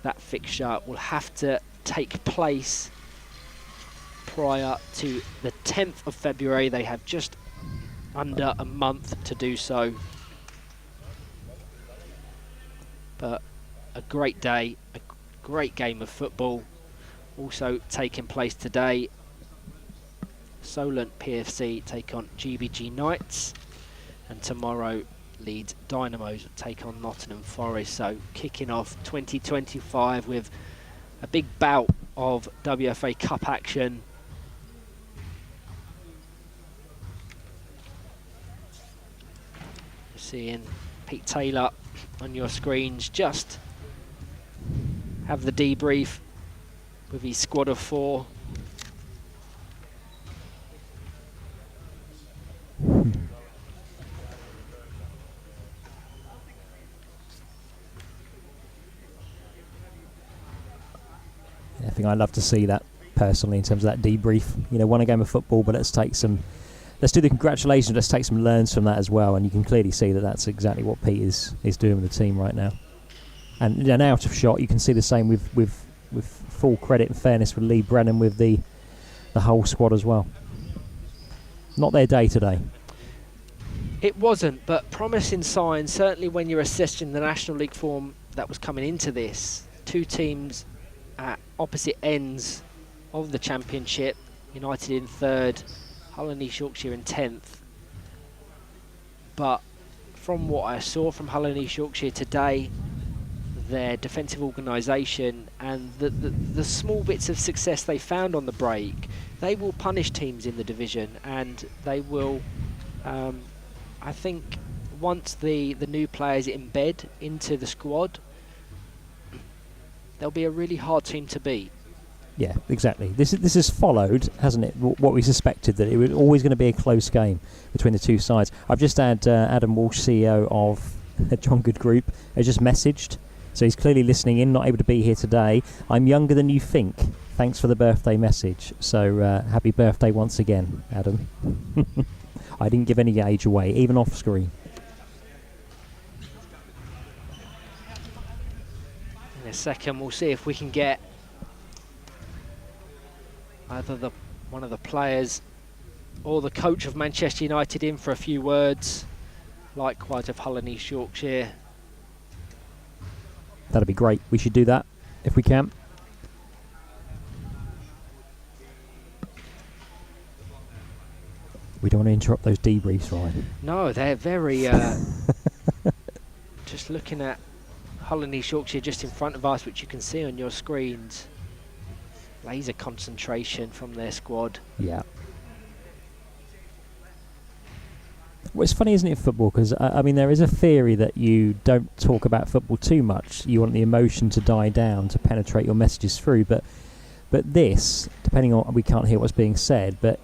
That fixture will have to take place prior to the 10th of February. They have just under a month to do so. But a great day, a great game of football also taking place today. Solent PFC take on GBG Knights, and tomorrow Leeds Dynamos take on Nottingham Forest. So kicking off 2025 with a big bout of WFA Cup action. You're seeing Pete Taylor on your screens just have the debrief with his squad of 4. I think I'd love to see that personally in terms of that debrief. You know, won a game of football, but let's do the congratulations, let's take some learns from that as well. And you can clearly see that that's exactly what Pete is doing with the team right now. And an out of shot, you can see the same with full credit and fairness with Lee Brennan with the whole squad as well. Not their day today. It wasn't, but promising signs, certainly when you're assessing the National League form that was coming into this. 2 teams at opposite ends of the Championship, United in 3rd, Hull and East Yorkshire in 10th. But from what I saw from Hull and East Yorkshire today, their defensive organisation and the small bits of success they found on the break, they will punish teams in the division, and they will, I think, once the new players embed into the squad, they'll be a really hard team to beat. Yeah, exactly. This has followed, hasn't it, what we suspected, that it was always going to be a close game between the 2 sides. I've just had Adam Walsh, CEO of John Good Group, has just messaged. So he's clearly listening in, not able to be here today. I'm younger than you think. Thanks for the birthday message. So happy birthday once again, Adam. I didn't give any age away, even off screen. In a second, we'll see if we can get either one of the players or the coach of Manchester United in for a few words. Likewise of Hull and East Yorkshire. That'd be great. We should do that if we can. We don't want to interrupt those debriefs, Ryan. No, they're very... just looking at Hull and East Yorkshire just in front of us, which you can see on your screens. Laser concentration from their squad. Yeah. Well, it's funny, isn't it, football? Because, I mean, there is a theory that you don't talk about football too much. You want the emotion to die down, to penetrate your messages through. But this, depending on... We can't hear what's being said, but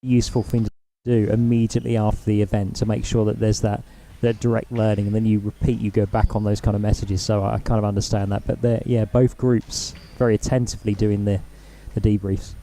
useful thing to do immediately after the event to make sure that there's that direct learning, and then you repeat, you go back on those kind of messages. So I kind of understand that. But both groups very attentively doing the debriefs.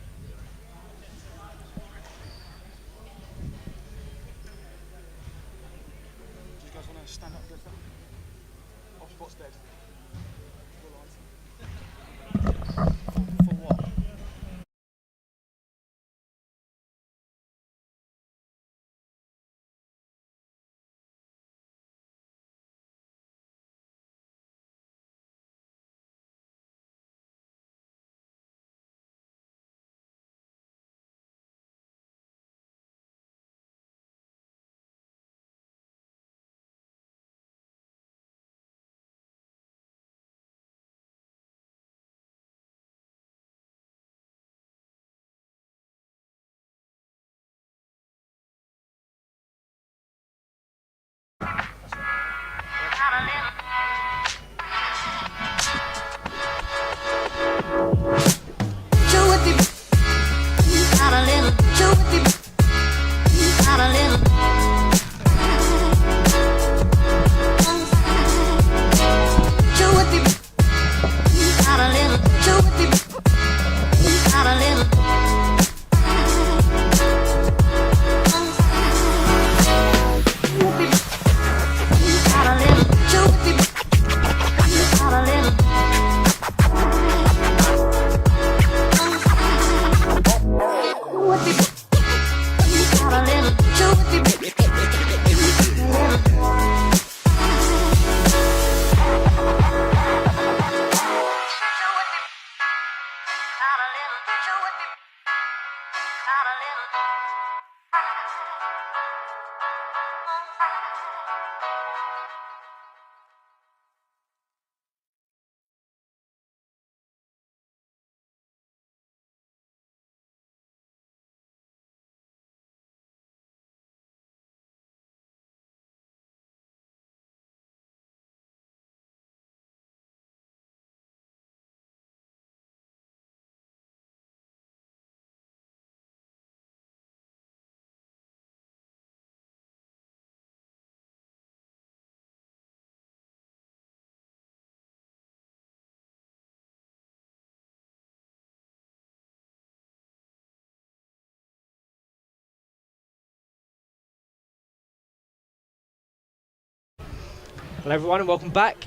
Hello everyone and welcome back.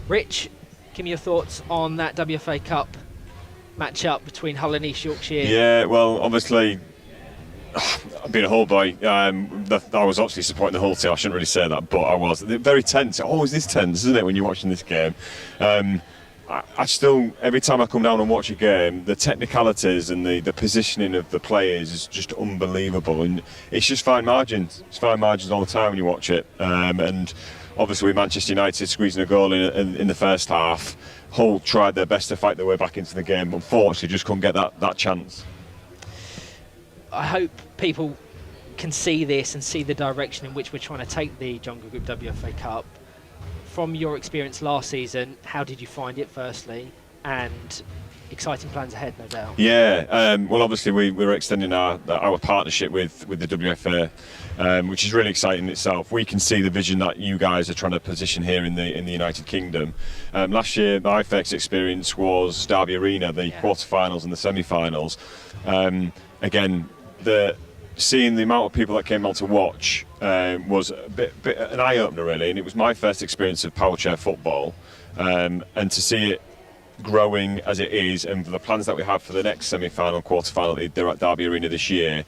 Rich, give me your thoughts on that WFA Cup match-up between Hull and East Yorkshire. Yeah, well, obviously, being a Hull boy, I was obviously supporting the Hull team. I shouldn't really say that, but I was. They're very tense. It always is tense, isn't it, when you're watching this game? I still, every time I come down and watch a game, the technicalities and the positioning of the players is just unbelievable, and it's just fine margins. It's fine margins all the time when you watch it. And obviously, with Manchester United squeezing a goal in the first half, Hull tried their best to fight their way back into the game, but unfortunately just couldn't get that chance. I hope people can see this and see the direction in which we're trying to take the Jungle Group WFA Cup. From your experience last season, how did you find it firstly, and exciting plans ahead, no doubt? Yeah, well, obviously we're extending our partnership with the WFA, which is really exciting in itself. We can see the vision that you guys are trying to position here in the United Kingdom. Last year, my first experience was Derby Arena, the quarterfinals and the semi-finals. Again, seeing the amount of people that came out to watch was a bit an eye-opener, really, and it was my first experience of power chair football, and to see it growing as it is, and the plans that we have for the next semi-final, quarter-final at Derby Arena this year,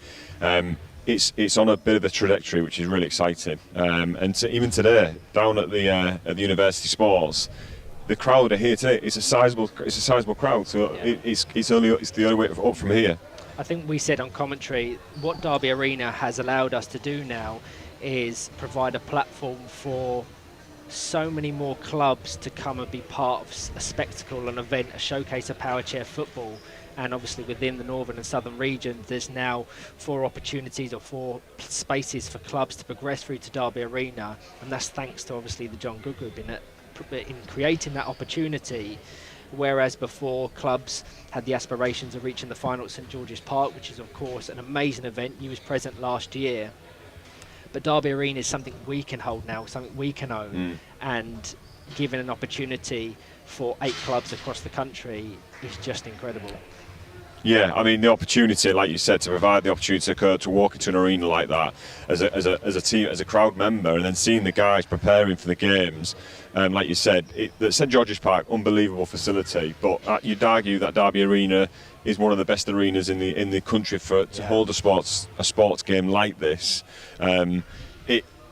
it's on a bit of a trajectory, which is really exciting. And even today, down at the University Sports, the crowd are here today. It's a sizable crowd, so it's the only way up from here. I think we said on commentary, what Derby Arena has allowed us to do now is provide a platform for so many more clubs to come and be part of a spectacle, an event, a showcase of power chair football. And obviously within the northern and southern regions, there's now 4 opportunities or 4 spaces for clubs to progress through to Derby Arena, and that's thanks to obviously the John Good Group in creating that opportunity. Whereas before, clubs had the aspirations of reaching the final at St George's Park, which is of course an amazing event. You was present last year, but Derby Arena is something we can hold now, something we can own, and given an opportunity for 8 clubs across the country is just incredible. Yeah, I mean, the opportunity, like you said, to provide the opportunity to walk into an arena like that as a team, as a crowd member, and then seeing the guys preparing for the games, like you said, the St George's Park, unbelievable facility, but you'd argue that Derby Arena is one of the best arenas in the country to hold a sports game like this.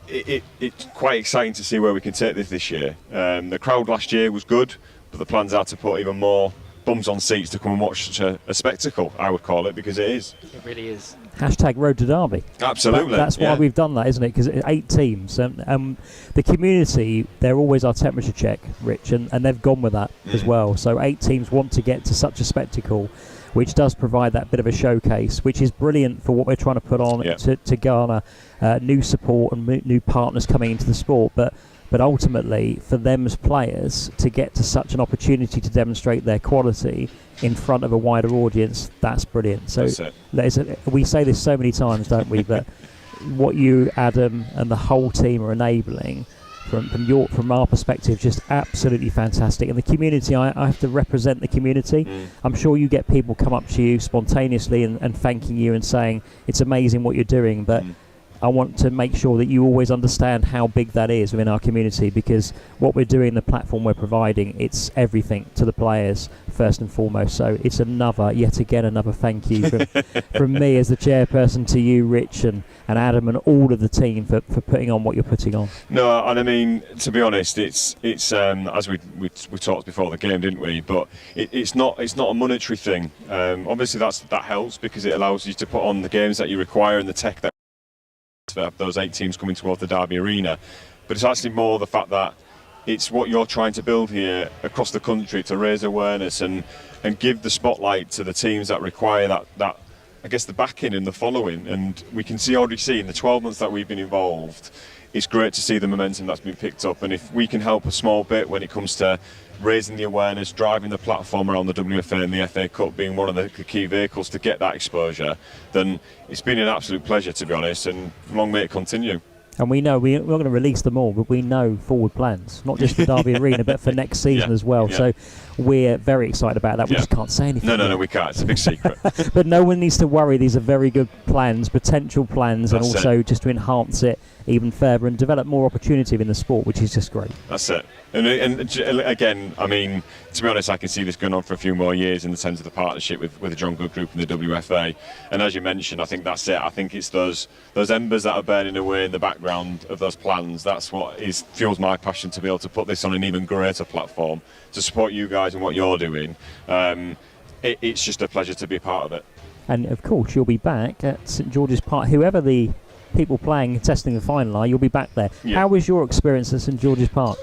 It's quite exciting to see where we can take this year. The crowd last year was good, but the plans are to put even more bums on seats to come and watch such a spectacle, I would call it, because it is. It really is. # Road to Derby. Absolutely. That's why we've done that, isn't it? Because 8 teams. The community, they're always our temperature check, Rich, and they've gone with that as well. So 8 teams want to get to such a spectacle, which does provide that bit of a showcase, which is brilliant for what we're trying to put on to garner new support and new partners coming into the sport. But ultimately, for them as players to get to such an opportunity to demonstrate their quality in front of a wider audience, that's brilliant. So we say this so many times, don't we? But what you, Adam, and the whole team are enabling from our perspective, just absolutely fantastic. And the community, I have to represent the community. I'm sure you get people come up to you spontaneously and thanking you and saying it's amazing what you're doing, but I want to make sure that you always understand how big that is within our community, because what we're doing, the platform we're providing, it's everything to the players first and foremost. So it's yet again another thank you from me as the chairperson to you, Rich, and Adam, and all of the team for putting on what you're putting on. No, and I mean, to be honest, it's as we talked before the game, didn't we? But it's not a monetary thing. Obviously that helps because it allows you to put on the games that you require and the tech that those 8 teams coming towards the Derby Arena, but it's actually more the fact that it's what you're trying to build here across the country to raise awareness and give the spotlight to the teams that require that I guess the backing and the following. And we can already see in the 12 months that we've been involved, it's great to see the momentum that's been picked up, and if we can help a small bit when it comes to raising the awareness, driving the platform around the WFA and the FA Cup being one of the key vehicles to get that exposure, then it's been an absolute pleasure, to be honest, and long may it continue. And we know we're not going to release them all, but we know forward plans, not just for Derby Arena, but for next season as well. So we're very excited about that. We just can't say anything. No, we can't. It's a big secret. But no one needs to worry. These are very good plans, potential plans, and also just to enhance it even further and develop more opportunity in the sport, which is just great. That's it. And again, I mean, to be honest, I can see this going on for a few more years in the sense of the partnership with the John Good Group and the WFA. And as you mentioned, I think that's it. I think it's those embers that are burning away in the background of those plans. That's what fuels my passion to be able to put this on an even greater platform to support you guys and what you're doing. It's just a pleasure to be a part of it. And of course, you'll be back at St George's Park. Whoever the people playing and testing the final are, you'll be back there. How was your experience at St George's Park?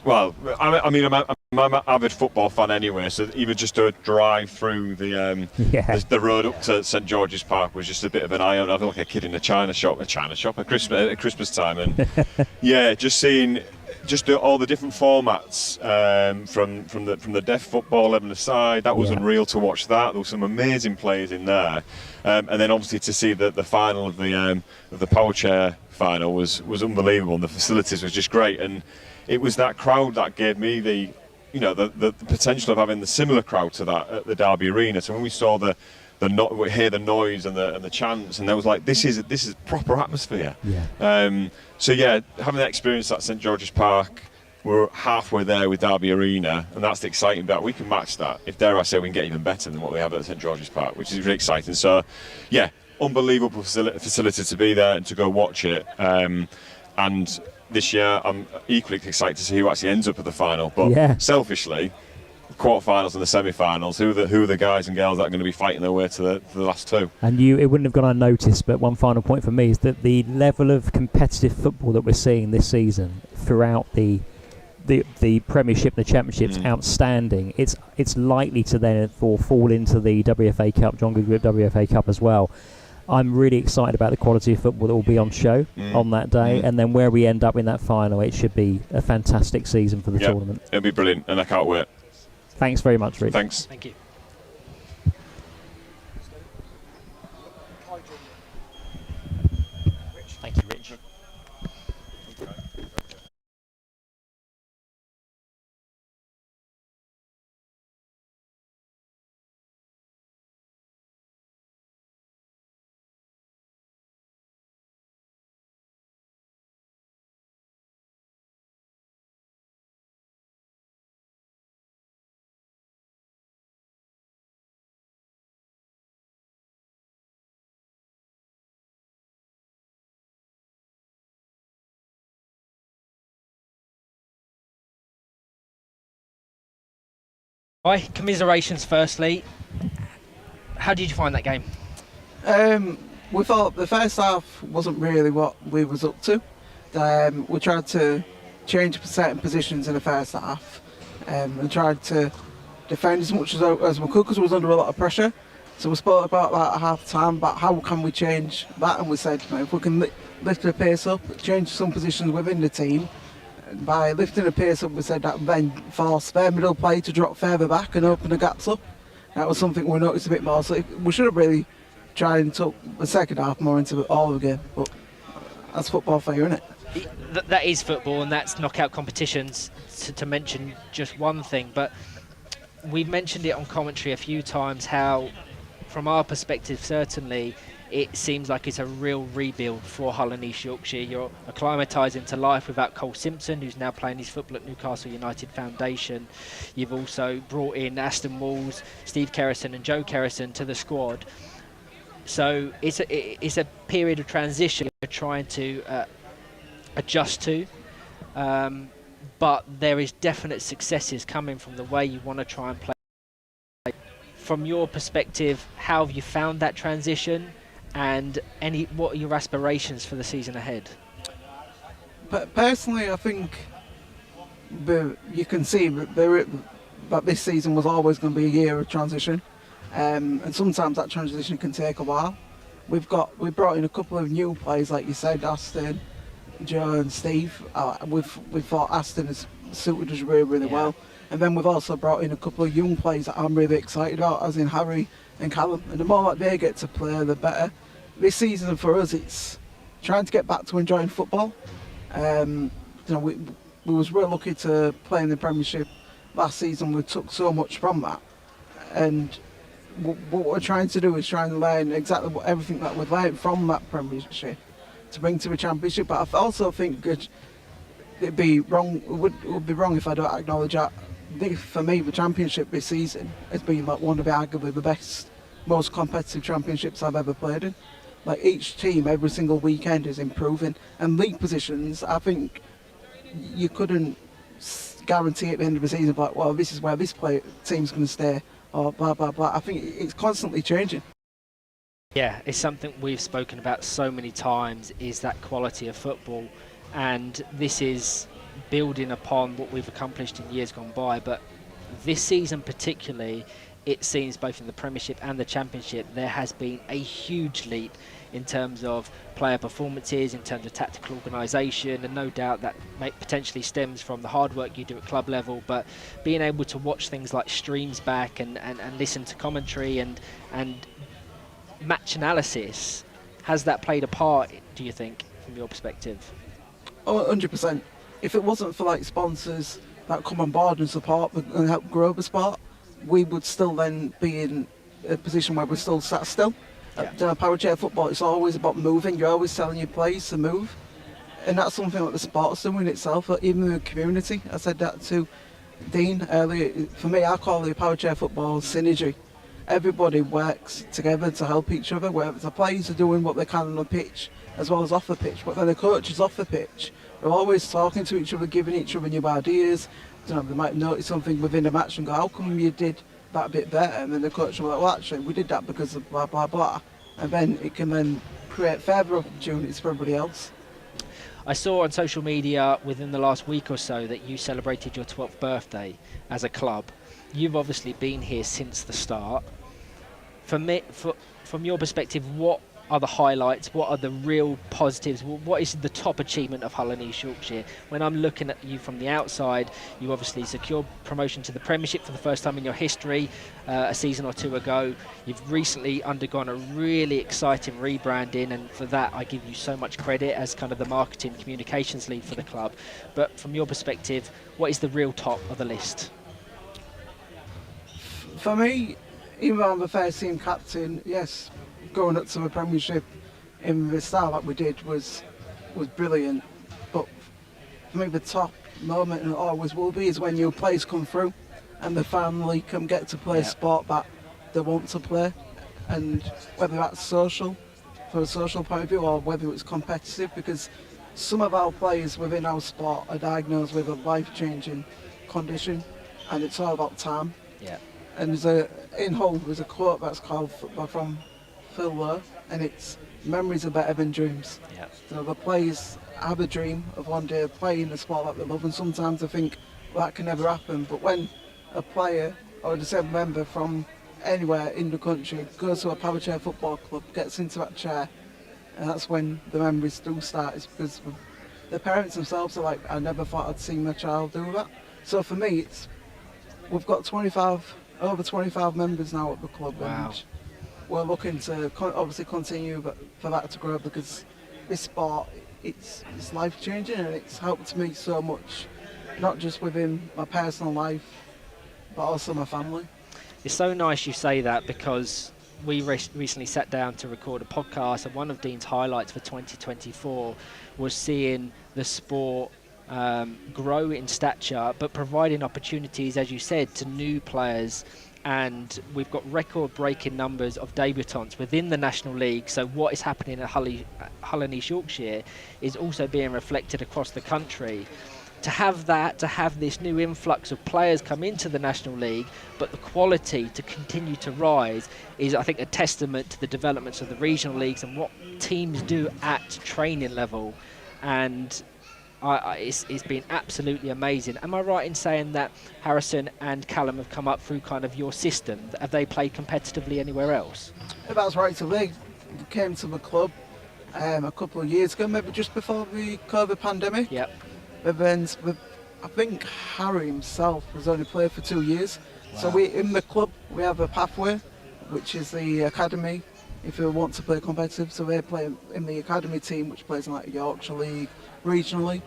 Well, I mean, I'm an avid football fan anyway, so even just to drive through the road up to St George's Park was just a bit of an eye-opener. I felt like a kid in a Christmas time, and just seeing all the different formats from the deaf football 11 aside. That was unreal to watch. There was some amazing players in there, and then obviously to see the final of the power chair final was unbelievable, and the facilities was just great. And it was that crowd that gave me the potential of having the similar crowd to that at the Derby Arena. So when we saw we hear the noise and the chants, and there was like, this is proper atmosphere. So having that experience at St George's Park, we're halfway there with Derby Arena, and that's the exciting bit. We can match that. If dare I say, we can get even better than what we have at St George's Park, which is really exciting. So unbelievable facility to be there and to go watch it. And this year I'm equally excited to see who actually ends up at the final. But selfishly, quarterfinals and the semi-finals, who are the guys and girls that are going to be fighting their way to the last two? And it wouldn't have gone unnoticed, but one final point for me is that the level of competitive football that we're seeing this season throughout the Premiership and the Championship's outstanding. It's likely to therefore fall into the WFA Cup, John Good Group WFA Cup as well. I'm really excited about the quality of football that will be on show on that day, and then where we end up in that final, it should be a fantastic season for the tournament. It'll be brilliant, and I can't wait. Thanks very much, Rich. Thanks. Thank you. Thank you, Rich. Hi, commiserations firstly. How did you find that game? We thought the first half wasn't really what we was up to. We tried to change certain positions in the first half and tried to defend as much as we could because we was under a lot of pressure. So we spoke about that at half time, about how can we change that, and we said, if we can lift the pace up, change some positions within the team. By lifting the pace up, we said that then force their middle play to drop further back and open the gaps up. That was something we noticed a bit more. So we should have really tried and took the second half more into all of the game. But that's football for you, isn't it? That is football, and that's knockout competitions, to mention just one thing. But we've mentioned it on commentary a few times how, from our perspective, certainly, it seems like it's a real rebuild for Hull and East Yorkshire. You're acclimatising to life without Cole Simpson, who's now playing his football at Newcastle United Foundation. You've also brought in Aston Walls, Steve Kerrison and Joe Kerrison to the squad. So it's a period of transition you're trying to adjust to. But there is definite successes coming from the way you want to try and play. From your perspective, how have you found that transition? And what are your aspirations for the season ahead? But personally, I think you can see that this season was always going to be a year of transition, and sometimes that transition can take a while. We brought in a couple of new players, like you said, Aston, Joe, and Steve. We thought Aston has suited us really well, and then we've also brought in a couple of young players that I'm really excited about, as in Harry and Callum, and the more that they get to play, the better. This season for us, trying to get back to enjoying football. You know, we was really lucky to play in the Premiership last season. We took so much from that, and what we're trying to do is try and learn exactly everything that we've learned from that Premiership to bring to a Championship. But I also think it'd be wrong. It would be wrong if I don't acknowledge that. For me, the Championship this season has been like one of arguably the best, most competitive championships I've ever played in. Like each team, every single weekend is improving, and league positions, I think you couldn't guarantee at the end of the season, like, well, this is where this team's going to stay, or blah blah blah. I think it's constantly changing. Yeah, it's something we've spoken about so many times, is that quality of football, and this is building upon what we've accomplished in years gone by. But this season particularly, it seems both in the Premiership and the Championship there has been a huge leap in terms of player performances, in terms of tactical organisation, and no doubt that potentially stems from the hard work you do at club level, but being able to watch things like streams back and listen to commentary and match analysis, has that played a part, do you think, from your perspective? Oh, 100%. If it wasn't for like sponsors that come on board and support and help grow the sport, we would still then be in a position where we're still sat still. Yeah. Power chair football, it's always about moving. You're always telling your players to move, and that's something that the sport's doing itself, even in the community. I said that to Dean earlier. For me, I call the power chair football synergy. Everybody works together to help each other, where the players are doing what they can on the pitch as well as off the pitch, but then the coaches off the pitch, they're always talking to each other, giving each other new ideas. You know, they might notice something within a match and go, how come you did that a bit better? And then the coach will be like, well, actually, we did that because of blah, blah, blah. And then it can then create further opportunities for everybody else. I saw on social media within the last week or so that you celebrated your 12th birthday as a club. You've obviously been here since the start. From your perspective, what are the highlights? What are the real positives? What is the top achievement of Hull and East Yorkshire? When I'm looking at you from the outside, you obviously secured promotion to the Premiership for the first time in your history a season or two ago. You've recently undergone a really exciting rebranding, and for that I give you so much credit as kind of the marketing communications lead for the club. But from your perspective, what is the real top of the list? For me, even though I'm the first team captain, yes, going up to the Premiership in the style that we did was brilliant. But for me, the top moment, and always will be, is when your players come through and the family can get to play a sport that they want to play, and whether that's social, for a social point of view, or whether it's competitive, because some of our players within our sport are diagnosed with a life-changing condition, and it's all about time. Yeah. And in Hull, there's a quote that's called from Phil Lowe, and it's memories are better than dreams. Yeah. So the players have a dream of one day playing the sport that they love, and sometimes they think, well, that can never happen. But when a player or a disabled member from anywhere in the country goes to a power chair football club, gets into that chair, and that's when the memories do start. It's because the parents themselves are like, I never thought I'd see my child do that. So for me, we've got over 25 members now at the club. Wow. And we're looking to obviously continue for that to grow, because this sport, it's life changing, and it's helped me so much, not just within my personal life but also my family. It's so nice you say that, because we recently sat down to record a podcast, and one of Dean's highlights for 2024 was seeing the sport grow in stature, but providing opportunities, as you said, to new players. And we've got record-breaking numbers of debutants within the National League. So what is happening at Hull and East Yorkshire is also being reflected across the country. To have this new influx of players come into the National League, but the quality to continue to rise, is, I think, a testament to the developments of the regional leagues and what teams do at training level. And it's been absolutely amazing. Am I right in saying that Harrison and Callum have come up through kind of your system? Have they played competitively anywhere else? That's right. So they came to the club a couple of years ago, maybe just before the COVID pandemic. Yep. But then I think Harry himself has only played for 2 years. Wow. So in the club we have a pathway, which is the academy if they want to play competitive. So they play in the academy team, which plays in like Yorkshire League regionally,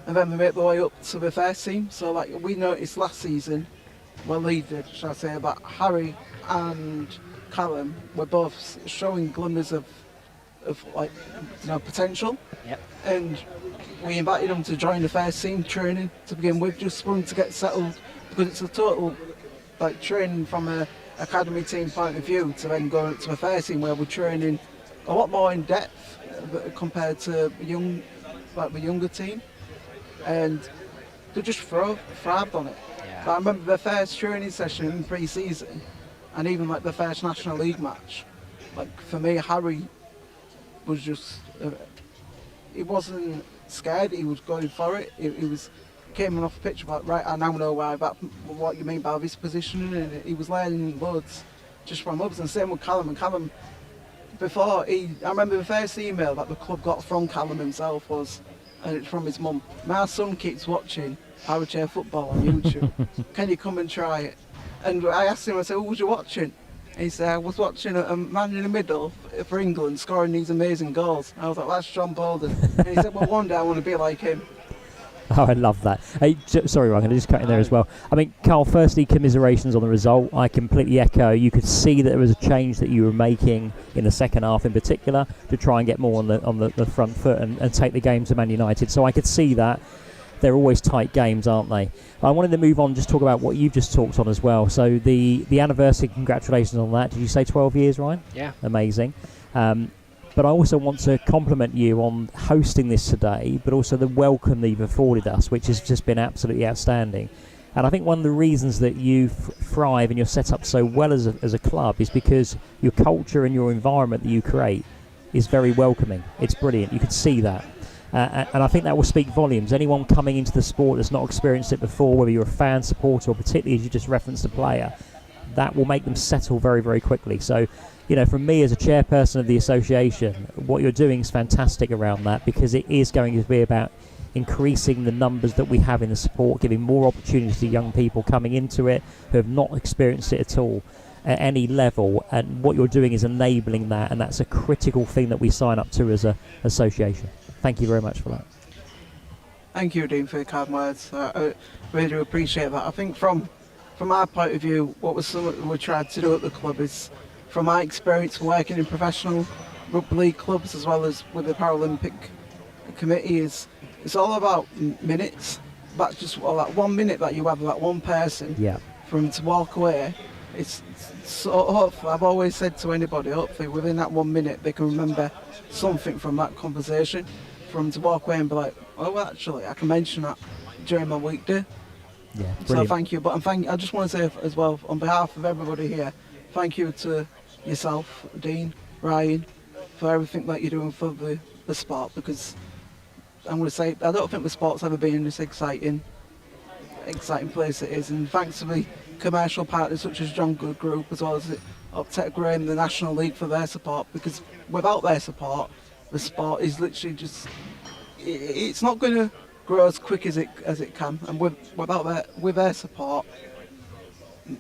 and then they make their way up to the first team. So like we noticed last season, well, Lee did, should I say, that Harry and Callum were both showing glimmers of like, you know, potential. Yep. And we invited them to join the first team training to begin with, just for them to get settled, because it's a total like training from a academy team point of view to then go to the first team where we're training a lot more in depth compared to the younger team, and they just thrived on it. Yeah. But I remember the first training session in pre-season, and even like the first National League match. Like for me, Harry was just he wasn't scared. He was going for it. He was came off the pitch like, right, I now know what you mean by this positioning, and he was learning loads just from us. And same with Callum. And Callum, I remember the first email that the club got from Callum himself was, and it's from his mum. My son keeps watching power chair football on YouTube. Can you come and try it? And I asked him, I said, what was you watching? And he said, I was watching a man in the middle for England scoring these amazing goals. And I was like, that's John Bolden. And he said, well, one day I want to be like him. Oh, I love that. Hey, sorry, Ryan, I'm going to just cut in there as well. I mean, Carl, firstly, commiserations on the result. I completely echo. You could see that there was a change that you were making in the second half in particular to try and get more on the front foot and take the game to Man United. So I could see that. They're always tight games, aren't they? I wanted to move on, just talk about what you've just talked on as well. So the anniversary, congratulations on that. Did you say 12 years, Ryan? Yeah. Amazing. But I also want to compliment you on hosting this today, but also the welcome that you've afforded us, which has just been absolutely outstanding. And I think one of the reasons that you thrive and you're set up so well as a club is because your culture and your environment that you create is very welcoming. It's brilliant. You can see that. And I think that will speak volumes. Anyone coming into the sport that's not experienced it before, whether you're a fan, supporter, or particularly as you just referenced a player, that will make them settle very, very quickly. So, you know, from me as a chairperson of the association, what you're doing is fantastic around that, because it is going to be about increasing the numbers that we have in the sport, giving more opportunities to young people coming into it who have not experienced it at all at any level. And what you're doing is enabling that, and that's a critical thing that we sign up to as an association. Thank you very much for that. Thank you, Dean, for your kind words. I really do appreciate that. I think from our point of view, what was something we tried to do at the club is, from my experience working in professional rugby league clubs as well as with the Paralympic committee, is it's all about minutes. That's just that 1 minute that you have with that one person, from to walk away. It's so hopefully, I've always said to anybody, hopefully within that 1 minute they can remember something from that conversation, from to walk away and be like, oh, well, actually I can mention that during my weekday. Yeah, so thank you. But I just want to say as well, on behalf of everybody here, thank you to yourself, Dean, Ryan, for everything that you're doing for the sport, because I'm going to say, I don't think the sport's ever been this exciting place it is, and thanks to the commercial partners such as John Good Group, as well as Uptech Graham, the National League, for their support, because without their support, the sport is literally just, it's not going to grow as quick as it can, and with their support,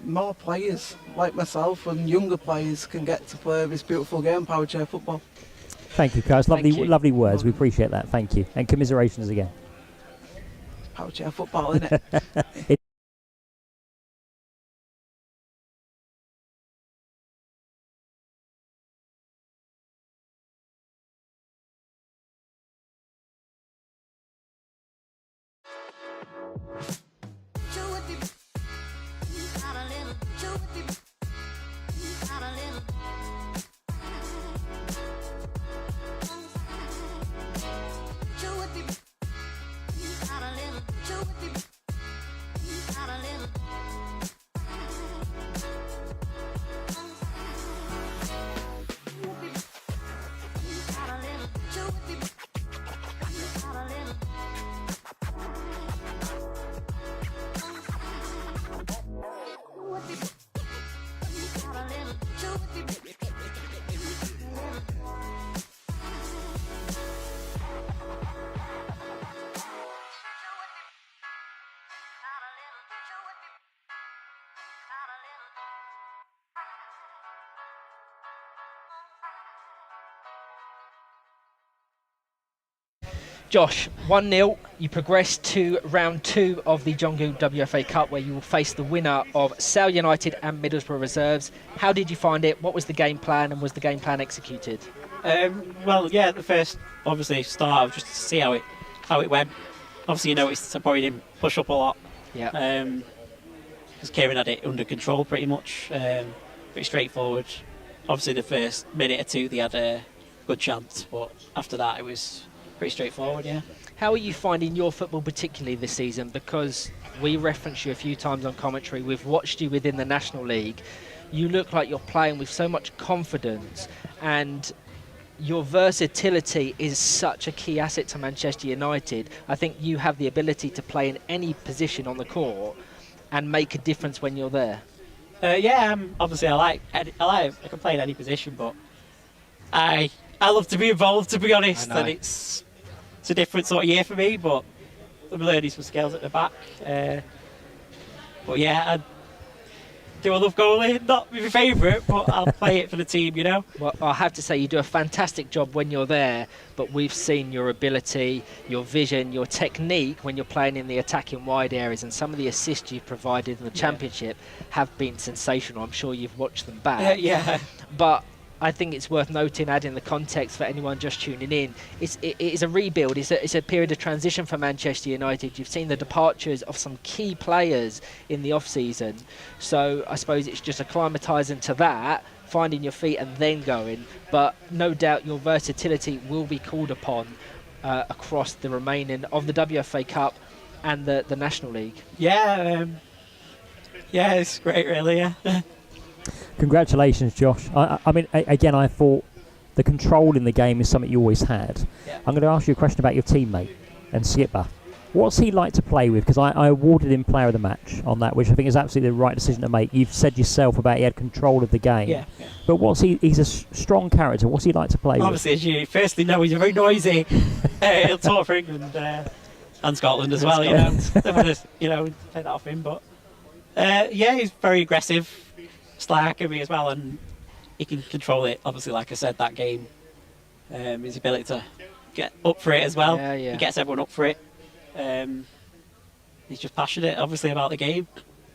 more players like myself and younger players can get to play this beautiful game, power chair football. Thank you, guys. Lovely words. We appreciate that. Thank you, and commiserations again. Power chair football, isn't it? Josh, 1-0. You progress to round 2 of the John Gould WFA Cup, where you will face the winner of Sale United and Middlesbrough Reserves. How did you find it? What was the game plan, and was the game plan executed? Well, yeah, the first obviously start of just to see how it went. Obviously, you noticed I probably didn't push up a lot. Yeah. Because Kieran had it under control pretty much, pretty straightforward. Obviously, the first minute or two they had a good chance, but after that it was pretty straightforward. Yeah. How are you finding your football particularly this season? Because we referenced you a few times on commentary. We've watched you within the National League. You look like you're playing with so much confidence, and your versatility is such a key asset to Manchester United. I think you have the ability to play in any position on the court and make a difference when you're there. Yeah, obviously I can play in any position, but I love to be involved, to be honest. And it's a different sort of year for me, but I'm learning some skills at the back. But yeah, I love goalie. Not my favourite, but I'll play it for the team, you know. Well, I have to say you do a fantastic job when you're there, but we've seen your ability, your vision, your technique when you're playing in the attacking wide areas, and some of the assists you've provided in the Championship have been sensational. I'm sure you've watched them back. Yeah. But I think it's worth noting, adding the context for anyone just tuning in, it is a rebuild. It's a period of transition for Manchester United. You've seen the departures of some key players in the off-season. So I suppose it's just acclimatising to that, finding your feet and then going. But no doubt your versatility will be called upon across the remaining of the WFA Cup and the National League. Yeah, it's great, really, yeah. Congratulations, Josh. I mean, again, I thought the control in the game is something you always had. Yeah. I'm going to ask you a question about your teammate and skipper. What's he like to play with? Because I awarded him Player of the Match on that, which I think is absolutely the right decision to make. You've said yourself about he had control of the game. Yeah. But he's a strong character. What's he like to play Obviously, as you firstly know, he's very noisy. He'll talk for England and Scotland as well, you know. Don't want to, take that off him. But, yeah, he's very aggressive. Slack at me as well, and he can control it. Obviously, like I said, that game, his ability to get up for it as well. Yeah. He gets everyone up for it. He's just passionate, obviously, about the game.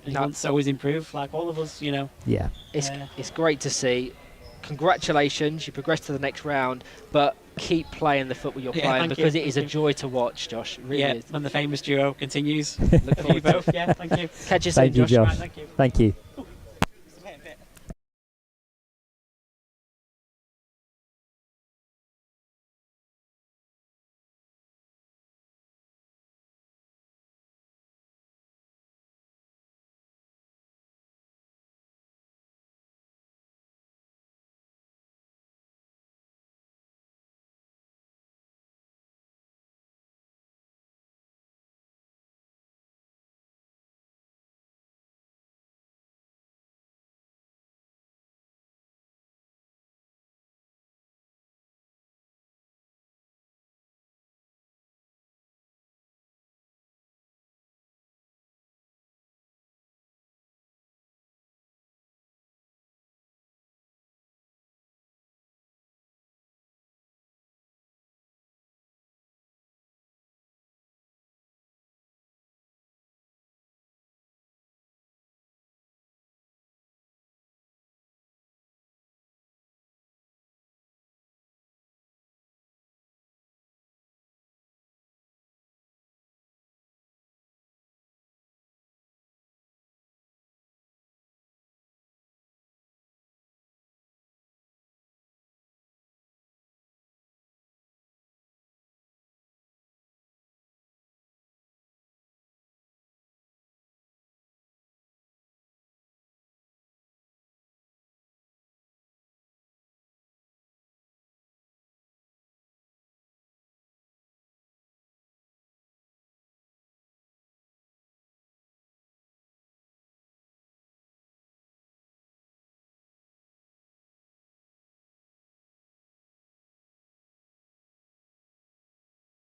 And he wants to always improve, like all of us, you know. Yeah. It's great to see. Congratulations, you progressed to the next round, but keep playing the football you're playing, because it is a joy to watch, Josh. It really is. And the famous duo continues. Look For you both. Yeah, thank you. Catch you soon, Thank you, Josh. Right, thank you. Thank you.